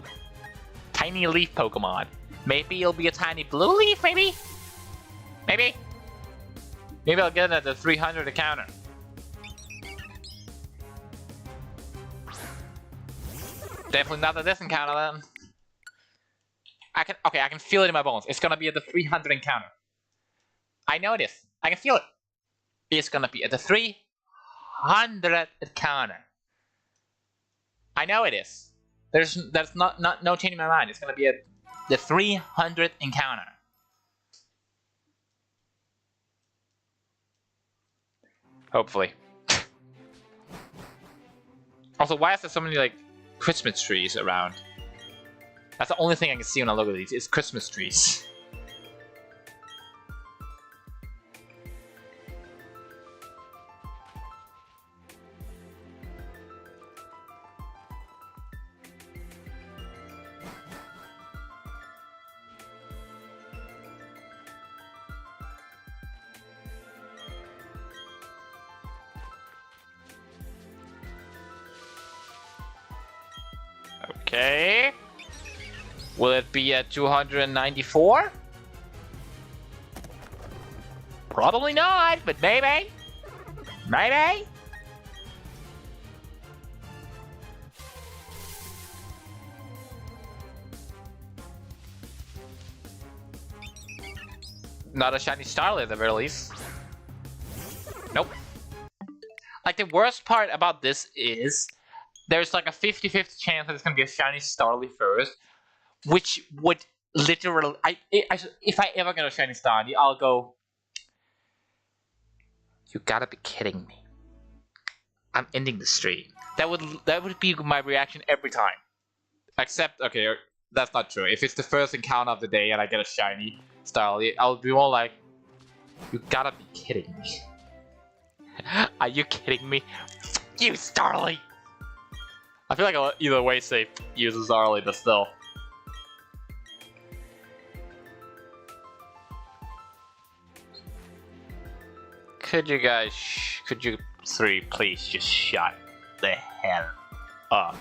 Tiny leaf Pokemon. Maybe it'll be a tiny blue leaf, maybe? Maybe? Maybe I'll get it at the 300 encounter. Definitely not at this encounter then. I can feel it in my bones. It's gonna be at the 300 encounter. I know this. I can feel it. It's gonna be at the 300 encounter. I know it is. That's not no change in my mind. It's gonna be at the 300 encounter. Hopefully. Also, why is there so many like Christmas trees around? That's the only thing I can see when I look at these. Is Christmas trees. Okay. Will it be at 294? Probably not, but maybe. Maybe. Not a shiny Starly at the very least. Nope. Like, the worst part about this is there's like a 50-50 chance that it's gonna be a shiny Starly first, which would literally, if I ever get a shiny Starly, I'll go, you gotta be kidding me. I'm ending the stream. That would be my reaction every time. Except, okay, that's not true. If it's the first encounter of the day and I get a shiny Starly, I'll be more like, you gotta be kidding me. Are you kidding me? You Starly! I feel like I'll either way say use Starly, but still. Could you three please just shut the hell up?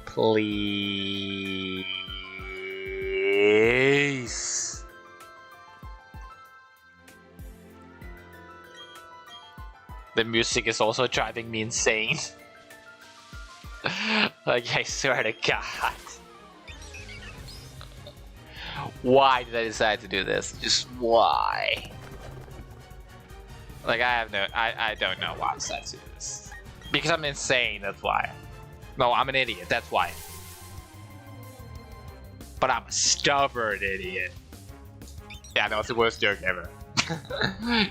Please. The music is also driving me insane. Like, I swear to God. Why did I decide to do this? Just why? Like, I don't know why I decided to do this. Because I'm insane, that's why. No, I'm an idiot, that's why. But I'm a stubborn idiot. Yeah, no, it's the worst joke ever.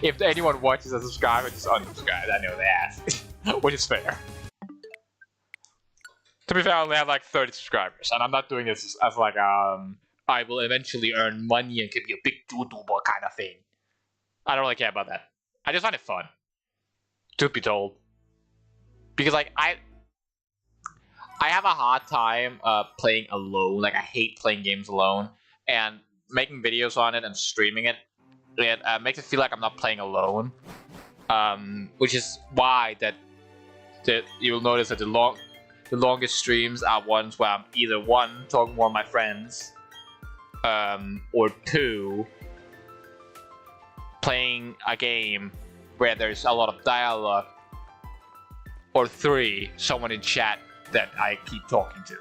If anyone watches and subscribes, just unsubscribe, I know that. Which is fair. To be fair, I only have like 30 subscribers, and I'm not doing this as like, I will eventually earn money and can be a big YouTuber kind of thing. I don't really care about that. I just find it fun. Truth be told. Because like, I have a hard time playing alone. Like, I hate playing games alone. And making videos on it and streaming it, it makes it feel like I'm not playing alone. Which is why that you'll notice that the longest streams are ones where I'm either one, talking to one of my friends, or two, playing a game where there's a lot of dialogue, or three, someone in chat that I keep talking to.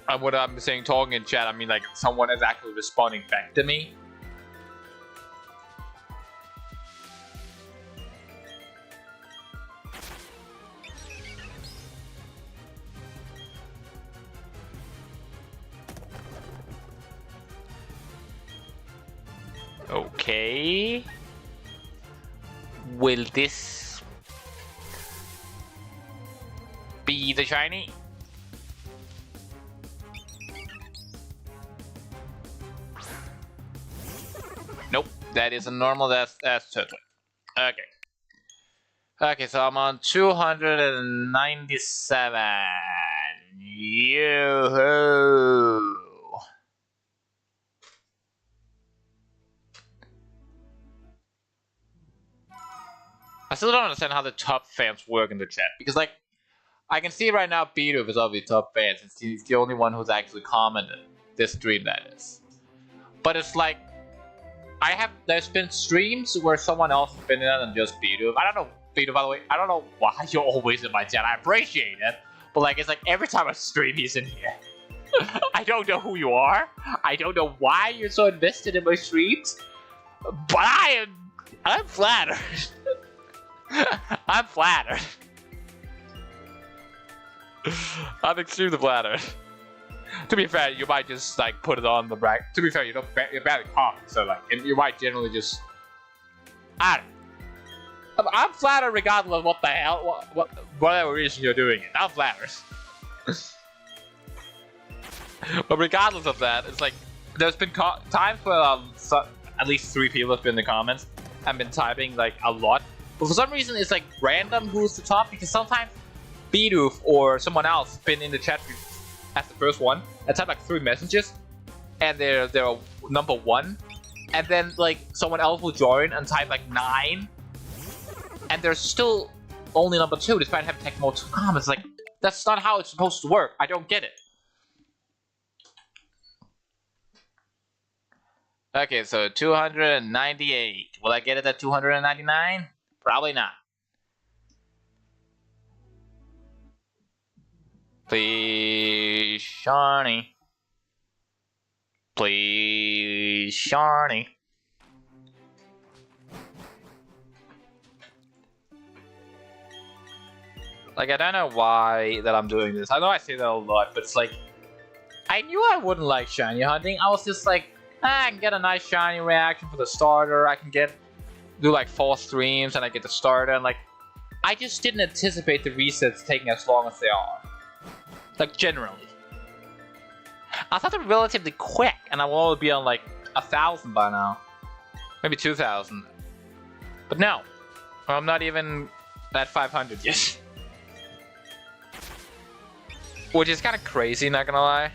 And what I'm saying talking in chat, I mean like someone is actually responding back to me. Okay. Will this be the shiny? Nope, that is a normal, that's turtle. Okay. Okay, so I'm on 297. Yoo-hoo! I still don't understand how the top fans work in the chat, because like, I can see right now Beatoof is obviously top fan, since he's the only one who's actually commented this stream, that is. But it's like, there's been streams where someone else has been in it than just Beatoof. I don't know, Beatoof, by the way, I don't know why you're always in my chat, I appreciate it. But like, it's like every time I stream, he's in here. I don't know who you are, I don't know why you're so invested in my streams, but I'm flattered. I'm flattered. I'm extremely flattered. To be fair, you might just like put it on the bracket. To be fair, you're bad at comment, so like you might generally just. I'm flattered regardless of what the hell, whatever reason you're doing it. I'm flattered. But regardless of that, it's like there's been times where at least 3 people have been in the comments and been typing like a lot. But for some reason, it's like random who's the top, because sometimes Beatoof or someone else been in the chat as the first one and type like 3 messages, and they're number 1, and then like someone else will join and type like 9, and they're still only number 2 despite having typed more 2 comments. Like, that's not how it's supposed to work. I don't get it. Okay, so 298. Will I get it at 299? Probably not. Please, shiny. Please, Shiny. Like, I don't know why that I'm doing this. I know I say that a lot, but it's like, I knew I wouldn't like shiny hunting. I was just like, I can get a nice shiny reaction for the starter. I can do like 4 streams and I get the starter. And like, I just didn't anticipate the resets taking as long as they are. Like, generally. I thought they're relatively quick, and I will be on like 1,000 by now. Maybe 2,000. But no. I'm not even at 500 yet. Which is kind of crazy, not gonna lie.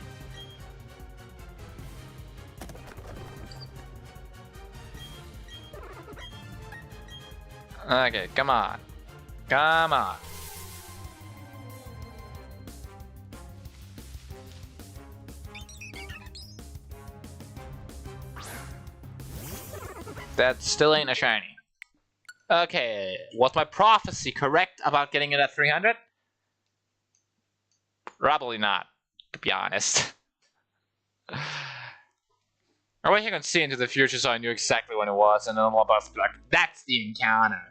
Okay, come on. Come on. That still ain't a shiny. Okay, was my prophecy correct about getting it at 300? Probably not, to be honest. I wish I could see into the future so I knew exactly when it was, and then I'm about to be like, that's the encounter.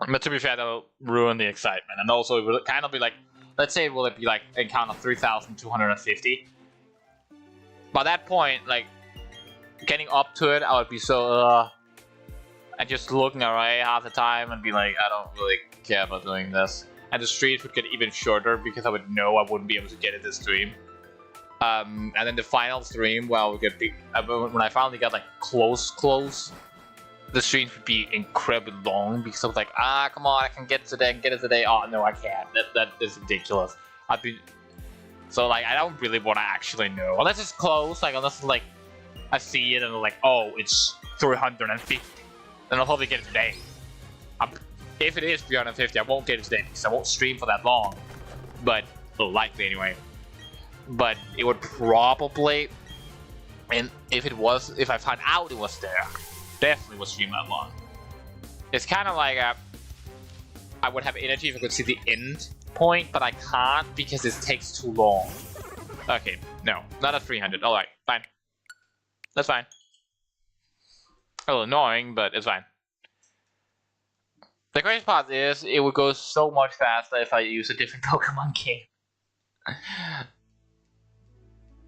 But to be fair, that'll ruin the excitement, and also it will kind of be like, let's say, will it be like encounter 3,250? By that point, like, getting up to it, I would be so, and just looking away half the time and be like, I don't really care about doing this. And the streams would get even shorter because I would know I wouldn't be able to get it this stream. And then the final stream, well, we get when I finally got like close, the streams would be incredibly long because I was like, come on, I can get it today. Oh no, I can't. That is ridiculous. So like, I don't really want to actually know unless it's close. Like unless like I see it and I'm like, oh, it's 350. Then I'll probably get it today. If it is 350, I won't get it today because I won't stream for that long. But, well, likely anyway. But it would probably, and if I found out it was there, definitely would stream that long. It's kind of like I would have energy if I could see the end point, but I can't because it takes too long. Okay, no, not at 300. All right, fine. That's fine. A little annoying, but it's fine. The crazy part is, it would go so much faster if I use a different Pokemon game.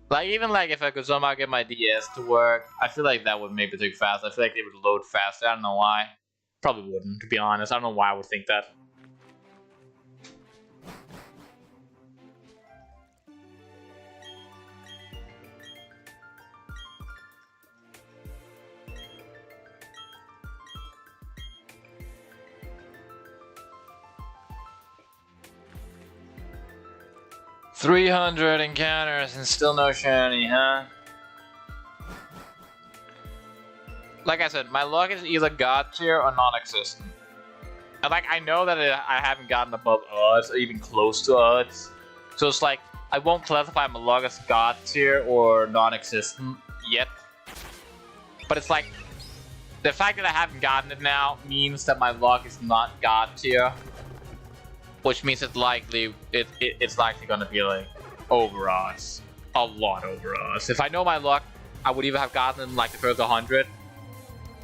Like, even like if I could somehow get my DS to work, I feel like that would make it take faster. I feel like it would load faster. I don't know why. Probably wouldn't, to be honest. I don't know why I would think that. $300 encounters and still no shiny, huh? Like I said, my luck is either God tier or non-existent. And like, I know that I haven't gotten above odds or even close to odds. So it's like, I won't classify my luck as God tier or non-existent yet. But it's like, the fact that I haven't gotten it now means that my luck is not God tier. Which means it's likely gonna be like over odds, a lot over odds. If I know my luck, I would either have gotten like the first 100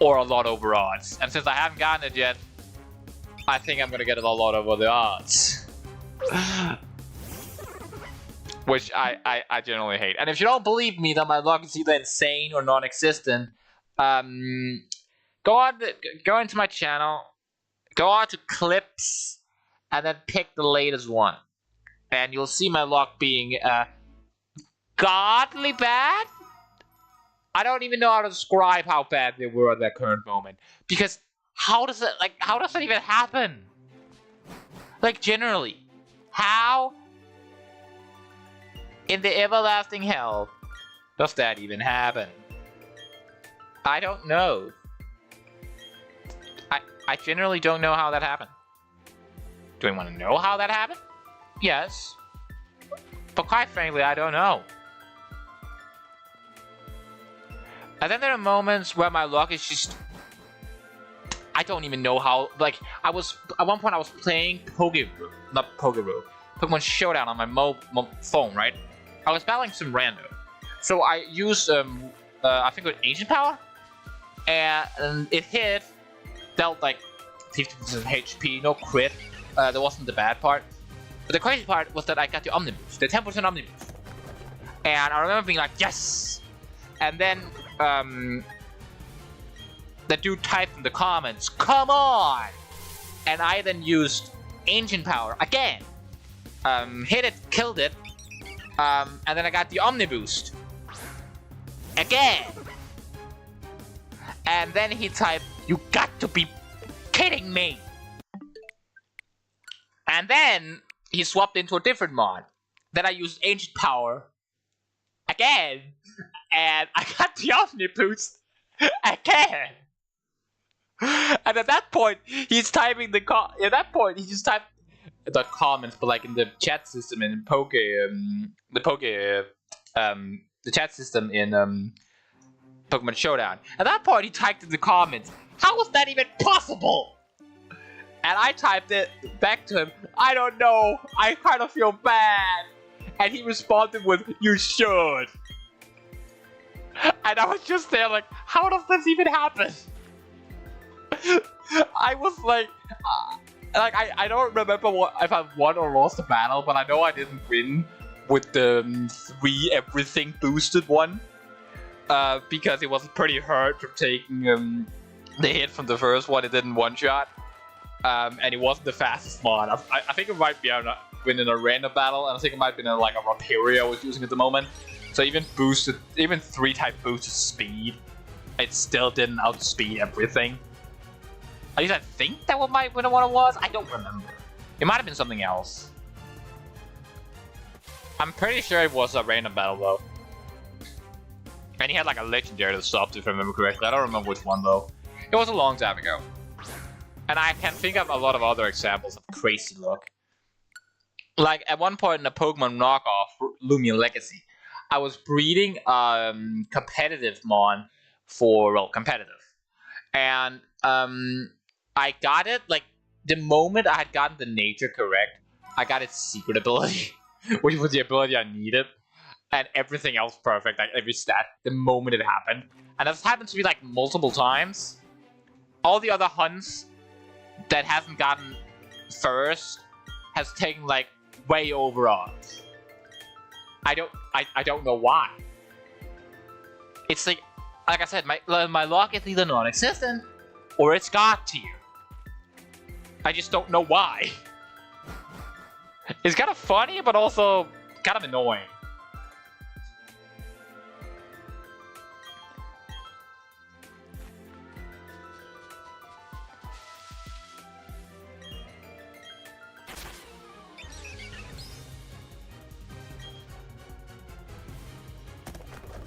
or a lot over odds. And since I haven't gotten it yet, I think I'm gonna get it a lot over the odds, which I generally hate. And if you don't believe me that my luck is either insane or non-existent, go into my channel, go on to clips, and then pick the latest one. And you'll see my luck being godly bad. I don't even know how to describe how bad they were at that current moment. Because how does that even happen? Like, generally, how in the everlasting hell does that even happen? I don't know. I generally don't know how that happened. Do I want to know how that happened? Yes. But quite frankly, I don't know. And then there are moments where my luck is just... I don't even know how... Like, at one point I was playing Pokemon Showdown on my phone, right? I was battling some random. So I used, I think it was Ancient Power. And it hit, dealt like 50% HP, no crit. That wasn't the bad part. But the crazy part was that I got the Omni Boost, the 10% Omni Boost. And I remember being like, yes! And then, the dude typed in the comments, come on! And I then used Ancient Power again. Hit it, killed it. And then I got the Omni Boost. Again! And then he typed, you got to be kidding me! And then he swapped into a different mod. Then I used Ancient Power again, and I got the Omni Boost again. And at that point, he's typing the at that point he just typed the comments, but like in the chat system in the chat system in Pokemon Showdown. At that point, he typed in the comments, "How was that even possible?" And I typed it back to him, "I don't know, I kind of feel bad." And he responded with, "You should." And I was just there like, how does this even happen? I was like I don't remember if I won or lost the battle, but I know I didn't win with the 3 everything boosted one. Because it was pretty hurt from taking the hit from the first one. It didn't one-shot. And it wasn't the fastest mod. I think it might be win in a random battle, and I think it might have been like a Rapiria I was using at the moment. So even 3-type boosted speed, it still didn't outspeed everything. At least I think that what it was. I don't remember. It might have been something else. I'm pretty sure it was a random battle though. And he had like a legendary that stopped, if I remember correctly. I don't remember which one though. It was a long time ago. And I can think of a lot of other examples of crazy luck. Like at one point in a Pokemon knockoff, Lumia Legacy, I was breeding competitive mon for, well, competitive. And I got it, like, the moment I had gotten the nature correct, I got its secret ability, which was the ability I needed. And everything else perfect, like every stat, the moment it happened. And that's happened to me like multiple times. All the other hunts that hasn't gotten first has taken like way over odds. I don't know why. It's like I said, my luck is either non-existent or it's God tier. I just don't know why. It's kind of funny, but also kind of annoying.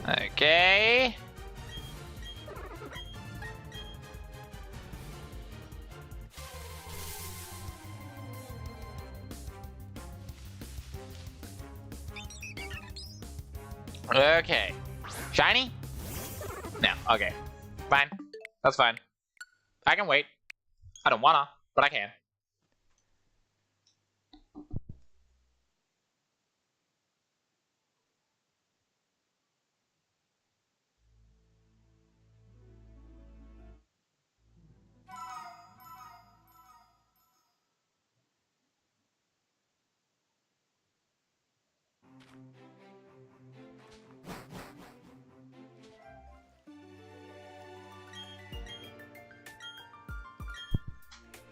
Okay. Okay. Shiny? No, okay. Fine. That's fine. I can wait. I don't wanna, but I can.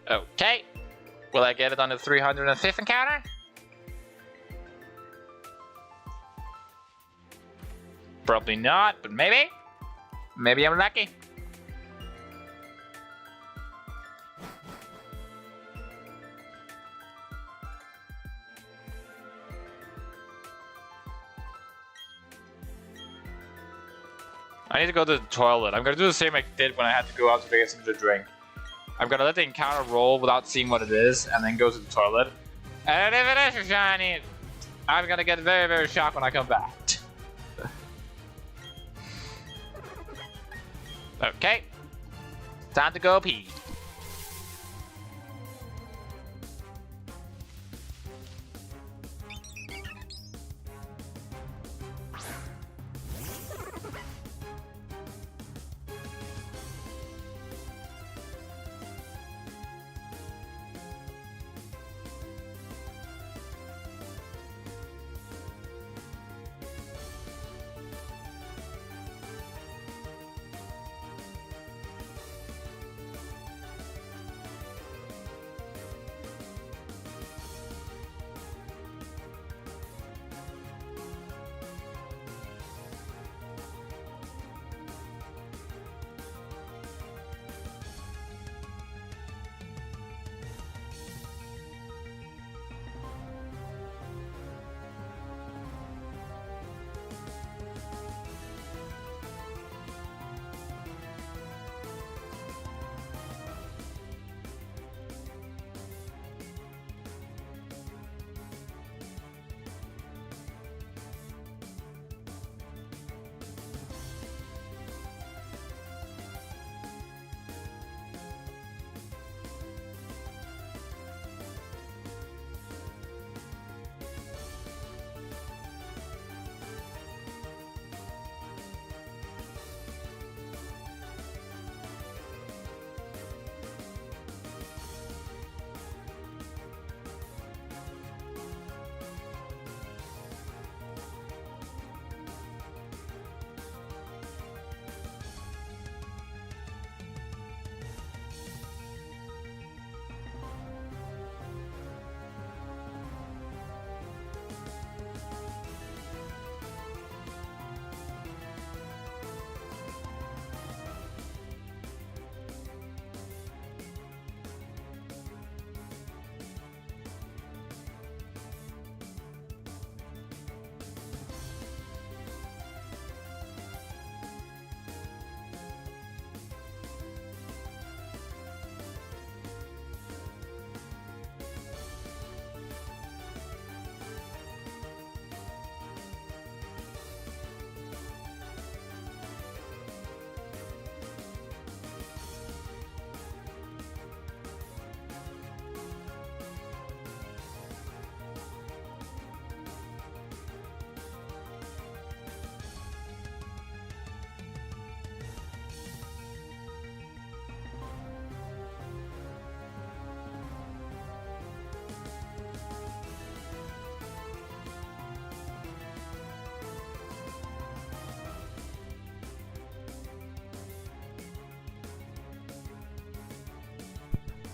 Okay. Will I get it on the 305th encounter? Probably not, but maybe. Maybe I'm lucky. I need to go to the toilet. I'm gonna do the same I did when I had to go out to get something to drink. I'm gonna let the encounter roll without seeing what it is, and then go to the toilet. And if it is a shiny, I'm gonna get very, very shocked when I come back. Okay. Time to go pee.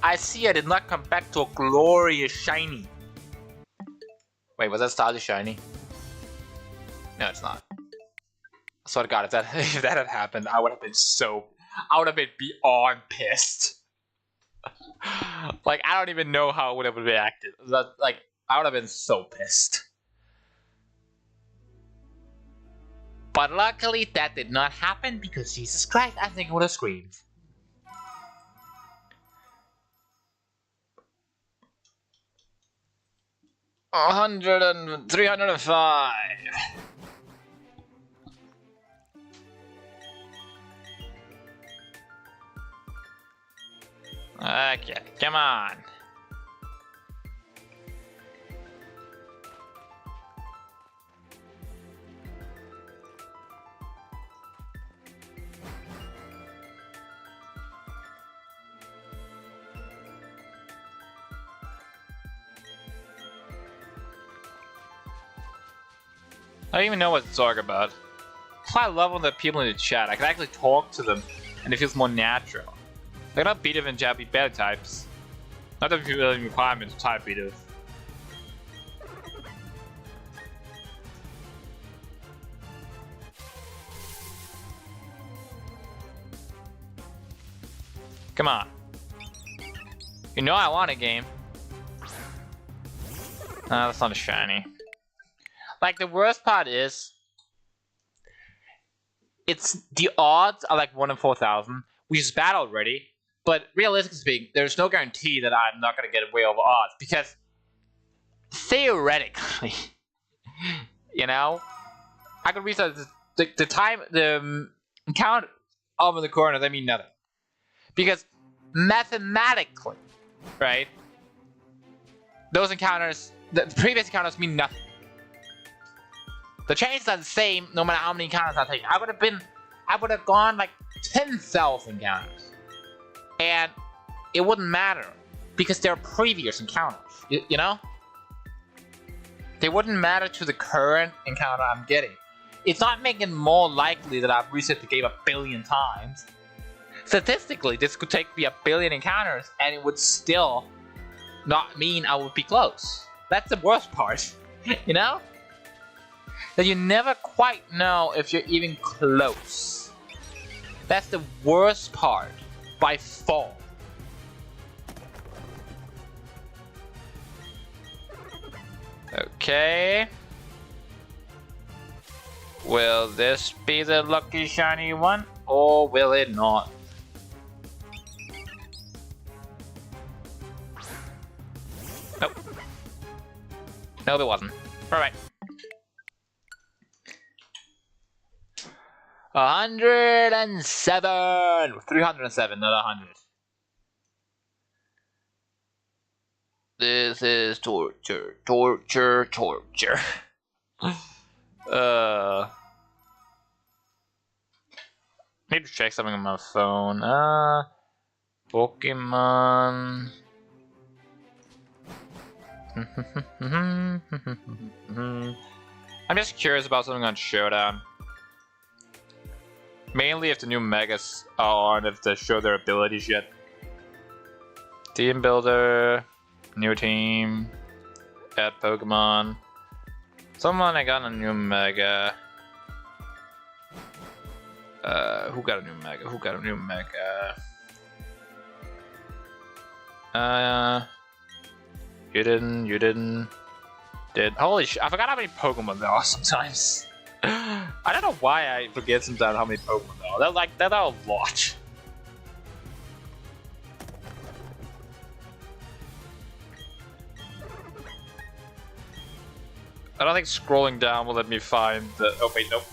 I see I did not come back to a glorious shiny. Wait, was that Stardew shiny? No, it's not. I swear to God, if that if that had happened, I would have been beyond pissed. Like, I don't even know how I would have reacted. Like, I would have been so pissed. But luckily, that did not happen because Jesus Christ, I think I would have screamed. $100 and $305. Okay, come on. I don't even know what to talk about. That's why I love when the people in the chat. I can actually talk to them, and it feels more natural. They're not beat in Japanese better types. Not that you really require me to type beaters. Come on. You know I want a game. Ah, that's not a shiny. Like, the worst part is, it's the odds are like 1 in 4,000, which is bad already. But realistically speaking, there's no guarantee that I'm not gonna get way over odds because theoretically, you know, I could research the time the count over the corner. That mean nothing because mathematically, right? Those encounters, the previous encounters mean nothing. The changes are the same no matter how many encounters I take. I would have gone like 10,000 encounters. And it wouldn't matter because they're previous encounters, you know? They wouldn't matter to the current encounter I'm getting. It's not making it more likely that I've reset the game 1 billion times. Statistically, this could take me 1 billion encounters and it would still not mean I would be close. That's the worst part, you know? That you never quite know if you're even close. That's the worst part, by far. Okay. Will this be the lucky shiny one, or will it not? Nope. Nope, it wasn't. Alright. 107! 307, not 100. This is torture, torture, torture. Need to check something on my phone. Pokemon. I'm just curious about something on Showdown. Mainly if the new Megas are on, if they show their abilities yet. Team Builder, new team, add Pokemon. Someone I got a new Mega. Who got a new Mega? Who got a new Mega? You didn't. Did. Holy shit, I forgot how many Pokemon there are sometimes. I don't know why I forget sometimes how many Pokemon there are. That are a lot. I don't think scrolling down will let me find the. Oh wait, nope.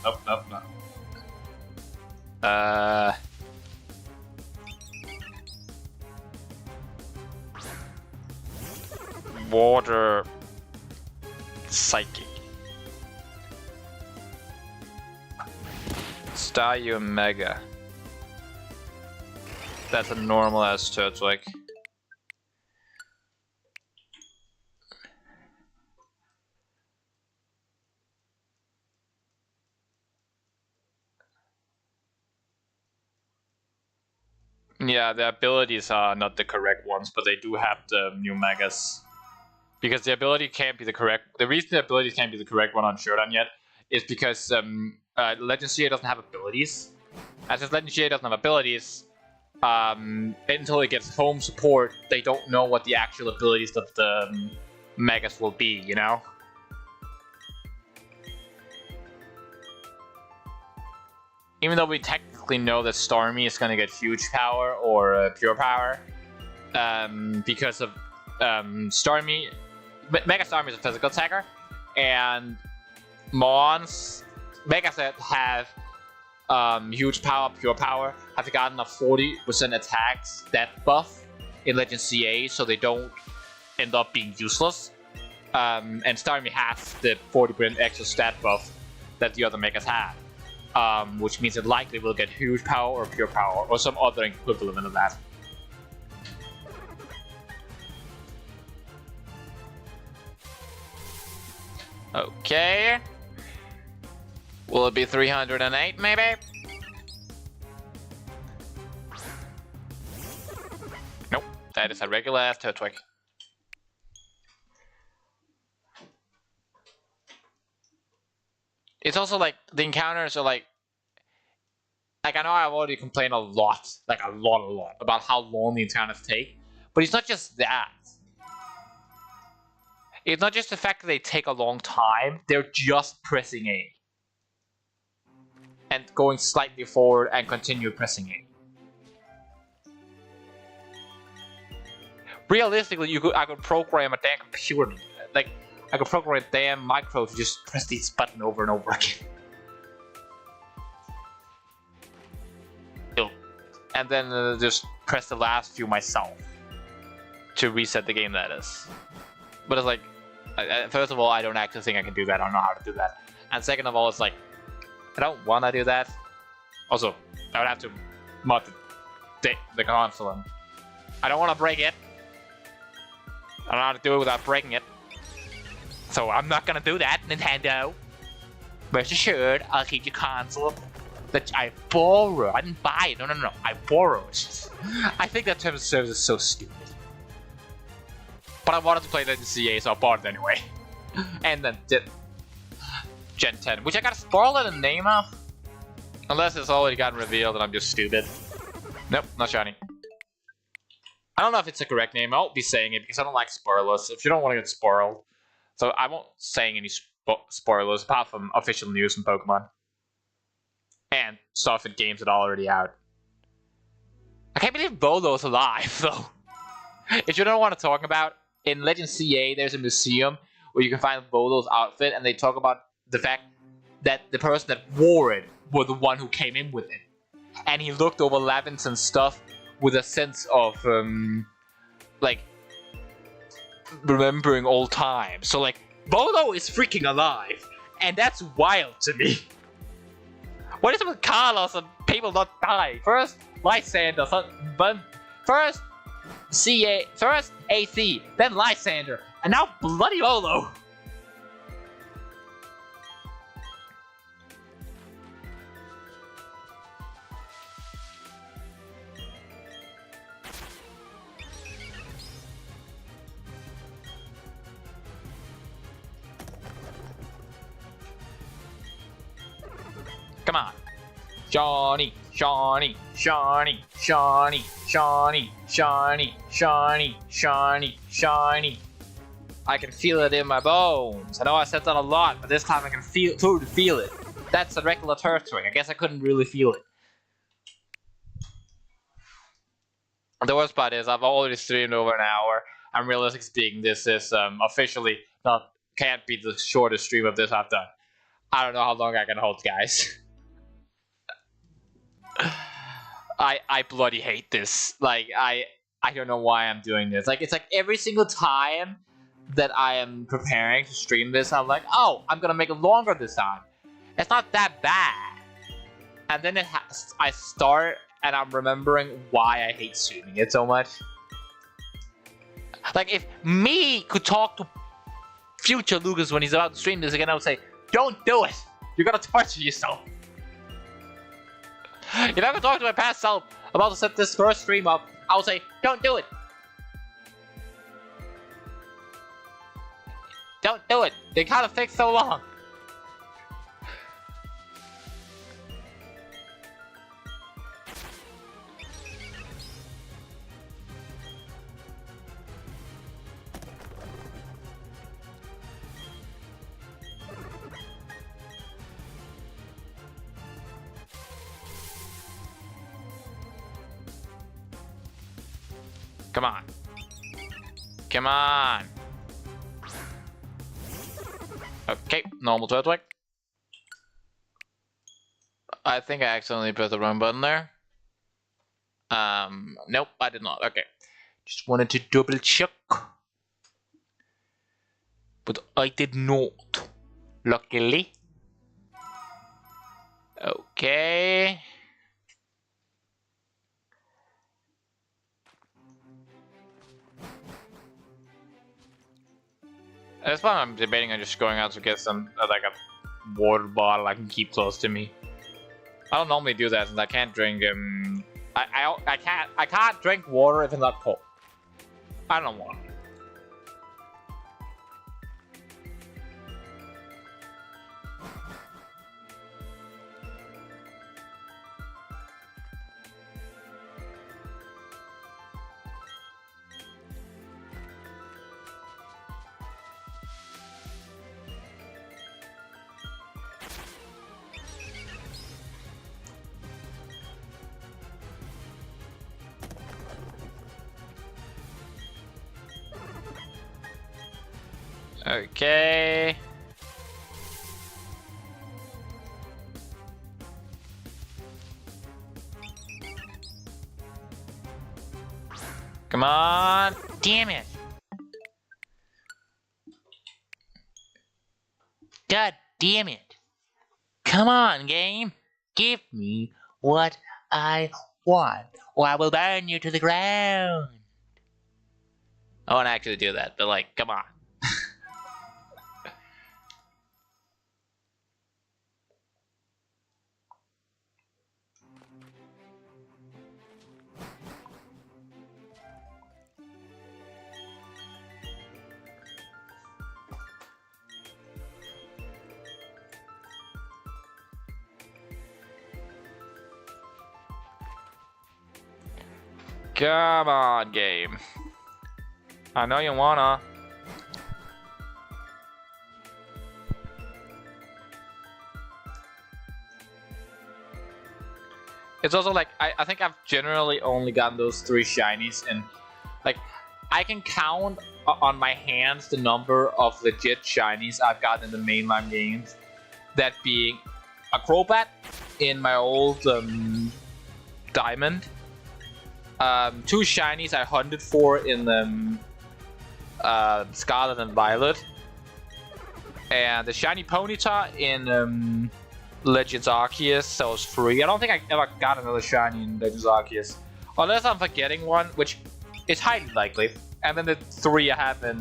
Water Psychic. Staryu Mega. That's a normal ass Turtwig. Yeah, the abilities are not the correct ones, but they do have the new megas. Because the ability can't be the correct. The reason the ability can't be the correct one on Shodan yet is because Legend CA doesn't have abilities. And since Legend CA doesn't have abilities, until it gets home support, they don't know what the actual abilities of the megas will be, you know? Even though we technically know that Starmie is going to get huge power or pure power, because of Starmie, Mega Starmie is a physical attacker, and Mons, Megas that have huge power, pure power, have gotten a 40% attack stat buff in Legend CA, so they don't end up being useless. And Starmie has the 40% extra stat buff that the other Megas have. Which means it likely will get huge power or pure power or some other equivalent of that. Okay. Will it be 308 maybe? Nope, that is a regular ass Turtwig. It's also like the encounters are like I know I've already complained a lot about how long the encounters take, but it's not just that. It's not just the fact that they take a long time, they're just pressing A. And going slightly forward and continue pressing A. Realistically, I could program a damn computer, like I could program a damn micro to just press this button over and over again. And then just press the last few myself to reset the game, that is. But it's like, first of all, I don't actually think I can do that. I don't know how to do that. And second of all, it's like, I don't want to do that. Also, I would have to mod the console. And I don't want to break it. I don't know how to do it without breaking it. So I'm not going to do that, Nintendo. Rest assured, I'll keep your console that I borrow. I didn't buy it. No. I borrow it. I think that term of service is so stupid. But I wanted to play Legend CA, so I bought it anyway. And then did Gen 10, which I got spoiled in the name of. Unless it's already gotten revealed and I'm just stupid. Nope, not shiny. I don't know if it's the correct name. I won't be saying it because I don't like spoilers. If you don't want to get spoiled. So I won't saying any spoilers apart from official news from Pokemon. And stuff in games that are already out. I can't believe Bolo's alive, though. If you don't know what I'm talking about, in Legend CA, there's a museum where you can find Bolo's outfit, and they talk about the fact that the person that wore it was the one who came in with it. And he looked over Laventon's stuff with a sense of, like, remembering old times. So, like, Bolo is freaking alive, and that's wild to me. What is it with Carlos and people not dying? First, Lysander, but first CA, first AC, then Lysander, and now bloody Bolo. Come on. Shiny, shiny, shiny, shiny, shiny, shiny, shiny, shiny, shiny. I can feel it in my bones. I know I said that a lot, but this time I can totally feel it. That's a regular Turtwig. I guess I couldn't really feel it. The worst part is I've already streamed over an hour. And realistically speaking, this is officially can't be the shortest stream of this I've done. I don't know how long I can hold, guys. I bloody hate this. Like, I don't know why I'm doing this. Like, it's like every single time that I am preparing to stream this, I'm like, oh, I'm gonna make it longer this time. It's not that bad. And then I start, and I'm remembering why I hate streaming it so much. Like, if me could talk to future Lucas when he's about to stream this again, I would say, don't do it! You're gonna torture yourself. If I could talk to my past self, about to set this first stream up, I'll say, don't do it. Don't do it. They kind of take so long. Come on. Come on. Okay, normal Turtwig. I think I accidentally pressed the wrong button there. Nope, I did not. Okay. Just wanted to double check. But I did not. Luckily. Okay. That's why I'm debating on just going out to get some, like a water bottle I can keep close to me. I don't normally do that since I can't drink, I can't drink water if it's not cold. I don't want it. Okay. Come on. Damn it. God damn it. Come on, game. Give me what I want, or I will burn you to the ground. I won't actually do that, but like, come on. Come on, game. I know you wanna. It's also like, I think I've generally only gotten those 3 shinies, and like, I can count on my hands the number of legit shinies I've gotten in the mainline games. That being a Crobat in my old Diamond. 2 shinies I hunted for in Scarlet and Violet. And the shiny Ponyta in Legends Arceus, that was free. I don't think I ever got another shiny in Legends Arceus. Unless I'm forgetting one, which is highly likely. And then the 3 I have in...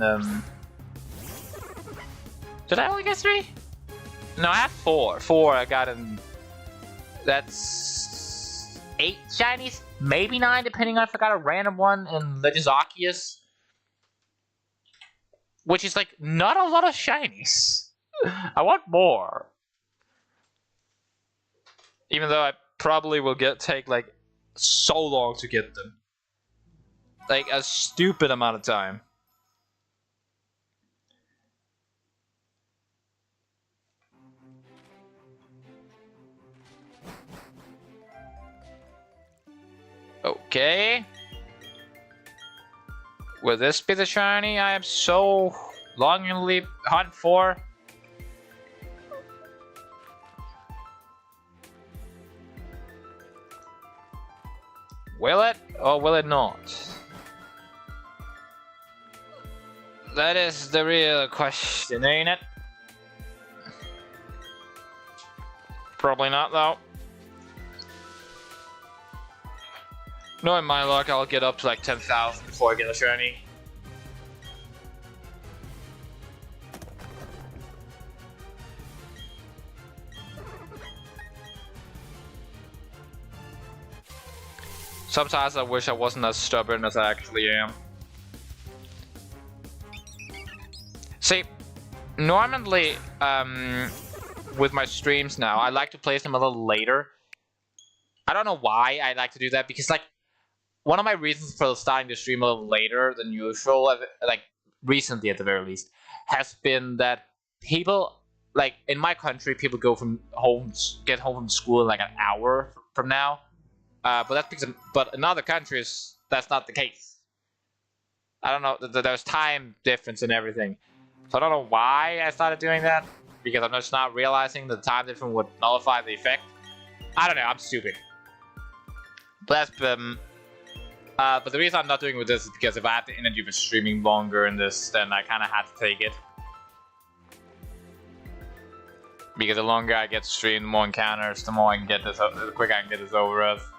Did I only get 3? No, I have 4. 4 I got in... That's... 8 shinies? Maybe 9, depending on if I got a random one in Legends Arceus. Which is like, not a lot of shinies. I want more. Even though I probably will take like so long to get them. Like a stupid amount of time. Okay. Will this be the shiny I am so longingly hunt for? Will it, or will it not? That is the real question, ain't it? Probably not, though. Knowing my luck, I'll get up to like 10,000 before I get a shiny. Sometimes I wish I wasn't as stubborn as I actually am. See, normally, with my streams now, I like to place them a little later. I don't know why I like to do that, because, like, one of my reasons for starting the stream a little later than usual, like, recently at the very least, has been that people, like, in my country, people get home from school in, like, an hour from now. But that's because, but in other countries, that's not the case. I don't know, there's time difference and everything. So I don't know why I started doing that, because I'm just not realizing the time difference would nullify the effect. I don't know, I'm stupid. But that's, but the reason I'm not doing with this is because if I have the energy for streaming longer in this, then I kind of have to take it. Because the longer I get to stream, the more encounters, the more I can get this, the quicker I can get this over with.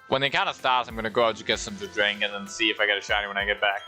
When the encounter starts, I'm gonna go out to get some to drink and then see if I get a shiny when I get back.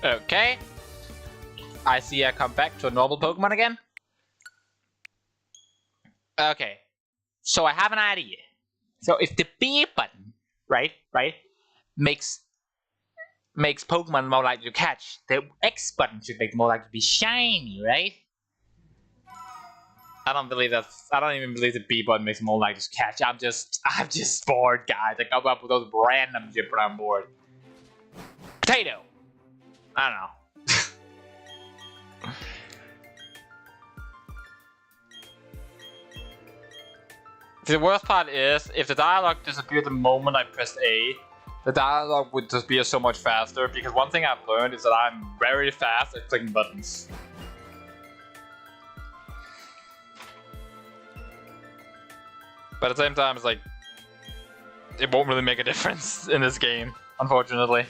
Okay. I see I come back to a normal Pokemon again. Okay. So I have an idea. So if the B button, right, makes Pokemon more likely to catch, the X button should make them more likely to be shiny, right? I don't believe that. I don't even believe the B button makes them more likely to catch. I'm just bored, guys. I come up with those random shit when I'm bored. Potato. I don't know. The worst part is, if the dialogue disappeared the moment I pressed A, the dialogue would disappear so much faster, because one thing I've learned is that I'm very fast at clicking buttons. But at the same time, it's like, it won't really make a difference in this game, unfortunately.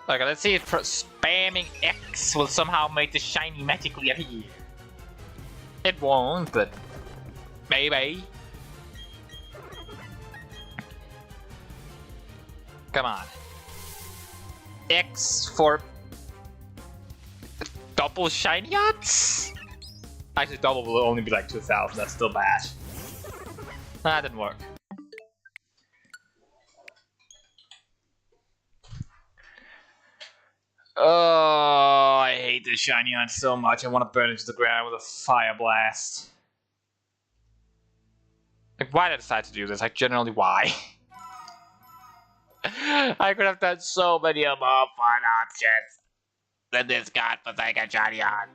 Okay, let's see if spamming X will somehow make the shiny magically appear. It won't, but maybe. Come on. X for double shiny odds? Actually, double will only be like 2,000. That's still bad. That didn't work. Oh, I hate this shiny hunt so much. I want to burn it to the ground with a fire blast. Like, why did I decide to do this? Like, generally, why? I could have done so many more fun options than this godforsaken shiny hunt.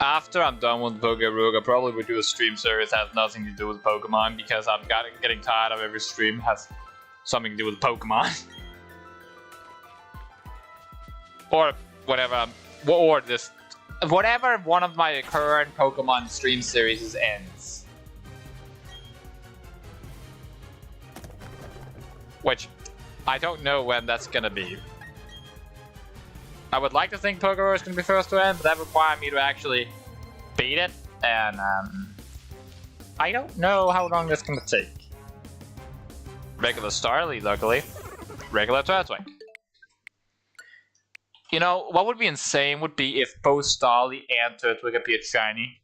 After I'm done with Pokerook, I probably would do a stream series that has nothing to do with Pokemon because I'm getting tired of every stream has something to do with Pokemon. Or whatever, or this, whatever one of my current Pokemon stream series ends. Which, I don't know when that's gonna be. I would like to think Pokerook is gonna be first to end, but that requires me to actually beat it, and I don't know how long that's gonna take. Regular Starly, luckily. Regular Turtwig. You know, what would be insane would be if both Starly and Turtwig appeared shiny.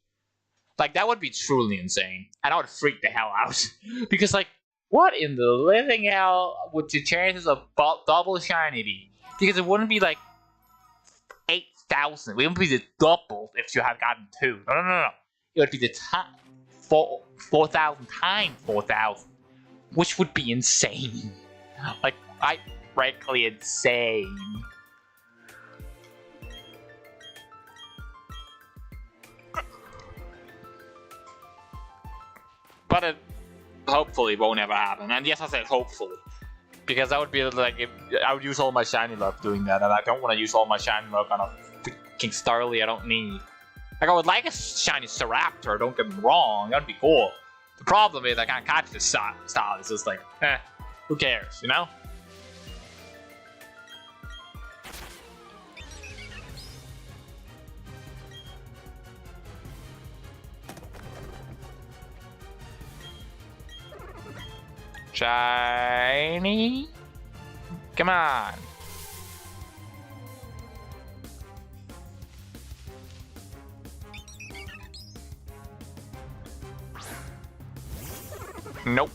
Like, that would be truly insane. And I would freak the hell out. Because, like, what in the living hell would the chances of double shiny be? Because it wouldn't be, like, 8,000. It wouldn't be the double if you had gotten 2. No. It would be the 4,000 times 4,000. Which would be insane. Like, frankly insane. But it hopefully won't ever happen. And yes, I said hopefully. Because that would be like, I would use all my shiny luck doing that. And I don't want to use all my shiny luck on a freaking Starly I don't need. Like, I would like a shiny Staraptor, don't get me wrong. That would be cool. The problem is I can't catch this style. It's just like, who cares, you know? Shiny? Come on. Nope.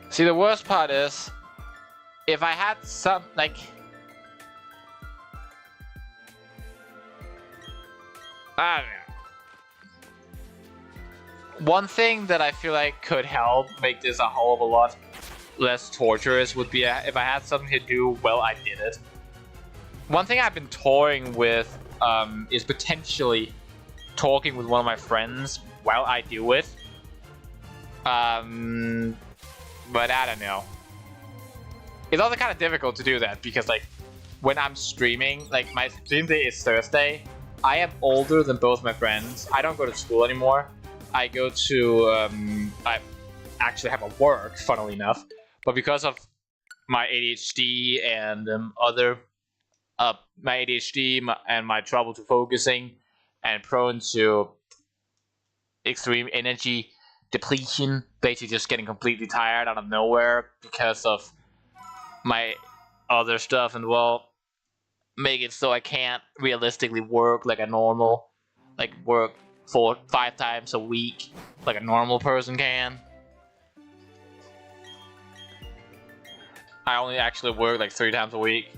See, the worst part is, if I had some, like, I don't know. One thing that I feel like could help make this a whole of a lot less torturous would be if I had something to do while I did it. One thing I've been toying with is potentially talking with one of my friends while I do it. But I don't know. It's also kind of difficult to do that because, like, when I'm streaming, like, my stream day is Thursday. I am older than both my friends. I don't go to school anymore. I go to, I actually have a work, funnily enough. But because of my ADHD and my ADHD and my trouble to focusing and prone to extreme energy depletion, basically just getting completely tired out of nowhere because of my other stuff, and well, make it so I can't realistically work like a normal, like work 4-5 times a week like a normal person can. I only actually work like 3 times a week.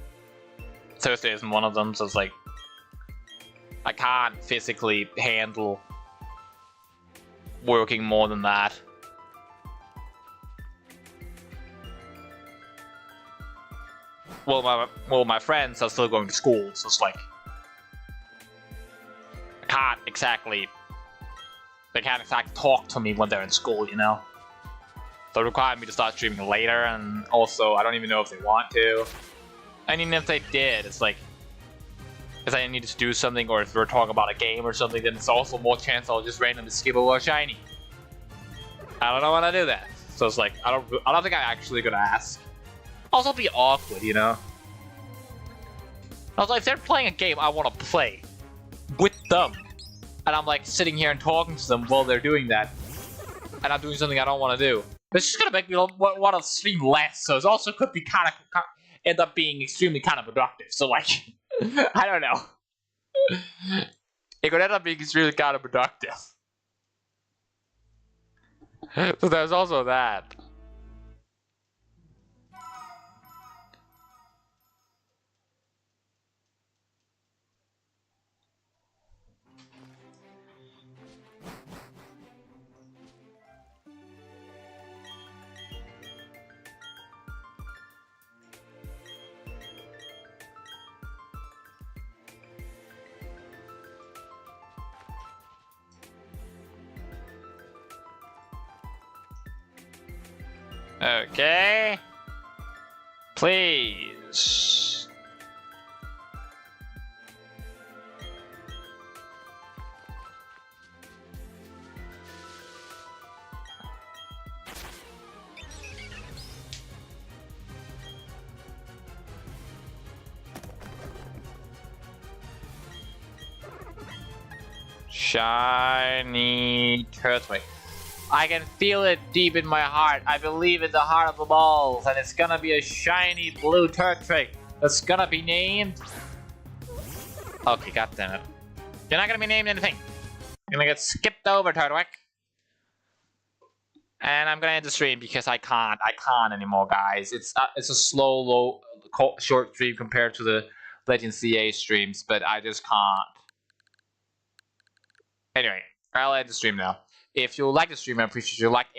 Thursday isn't one of them, so it's like I can't physically handle working more than that. Well, my friends are still going to school, so it's like I can't exactly. They can't exactly talk to me when they're in school, you know. So it required me to start streaming later, and also I don't even know if they want to. And even if they did, it's like if I needed to do something, or if we're talking about a game or something, then it's also more chance I'll just randomly skip over a shiny. I don't know when I do that, so it's like I don't think I'm actually gonna ask. Also, be awkward, you know. Also, if they're playing a game I want to play, them. And I'm like sitting here and talking to them while they're doing that. And I'm doing something I don't want to do. It's just gonna make me want to stream less. So it also could be kind of end up being extremely counterproductive. So like, I don't know. It could end up being extremely counterproductive. So there's also that. Okay. Please. Shiny turtle. I can feel it deep in my heart. I believe in the heart of the balls, and it's gonna be a shiny blue Turtwig that's gonna be named. Okay, goddammit. You're not gonna be named anything. You're gonna get skipped over, Turtwig. And I'm gonna end the stream because I can't anymore, guys. It's a slow, short stream compared to the Legend CA streams, but I just can't. Anyway, I'll end the stream now. If you like the stream, I appreciate you like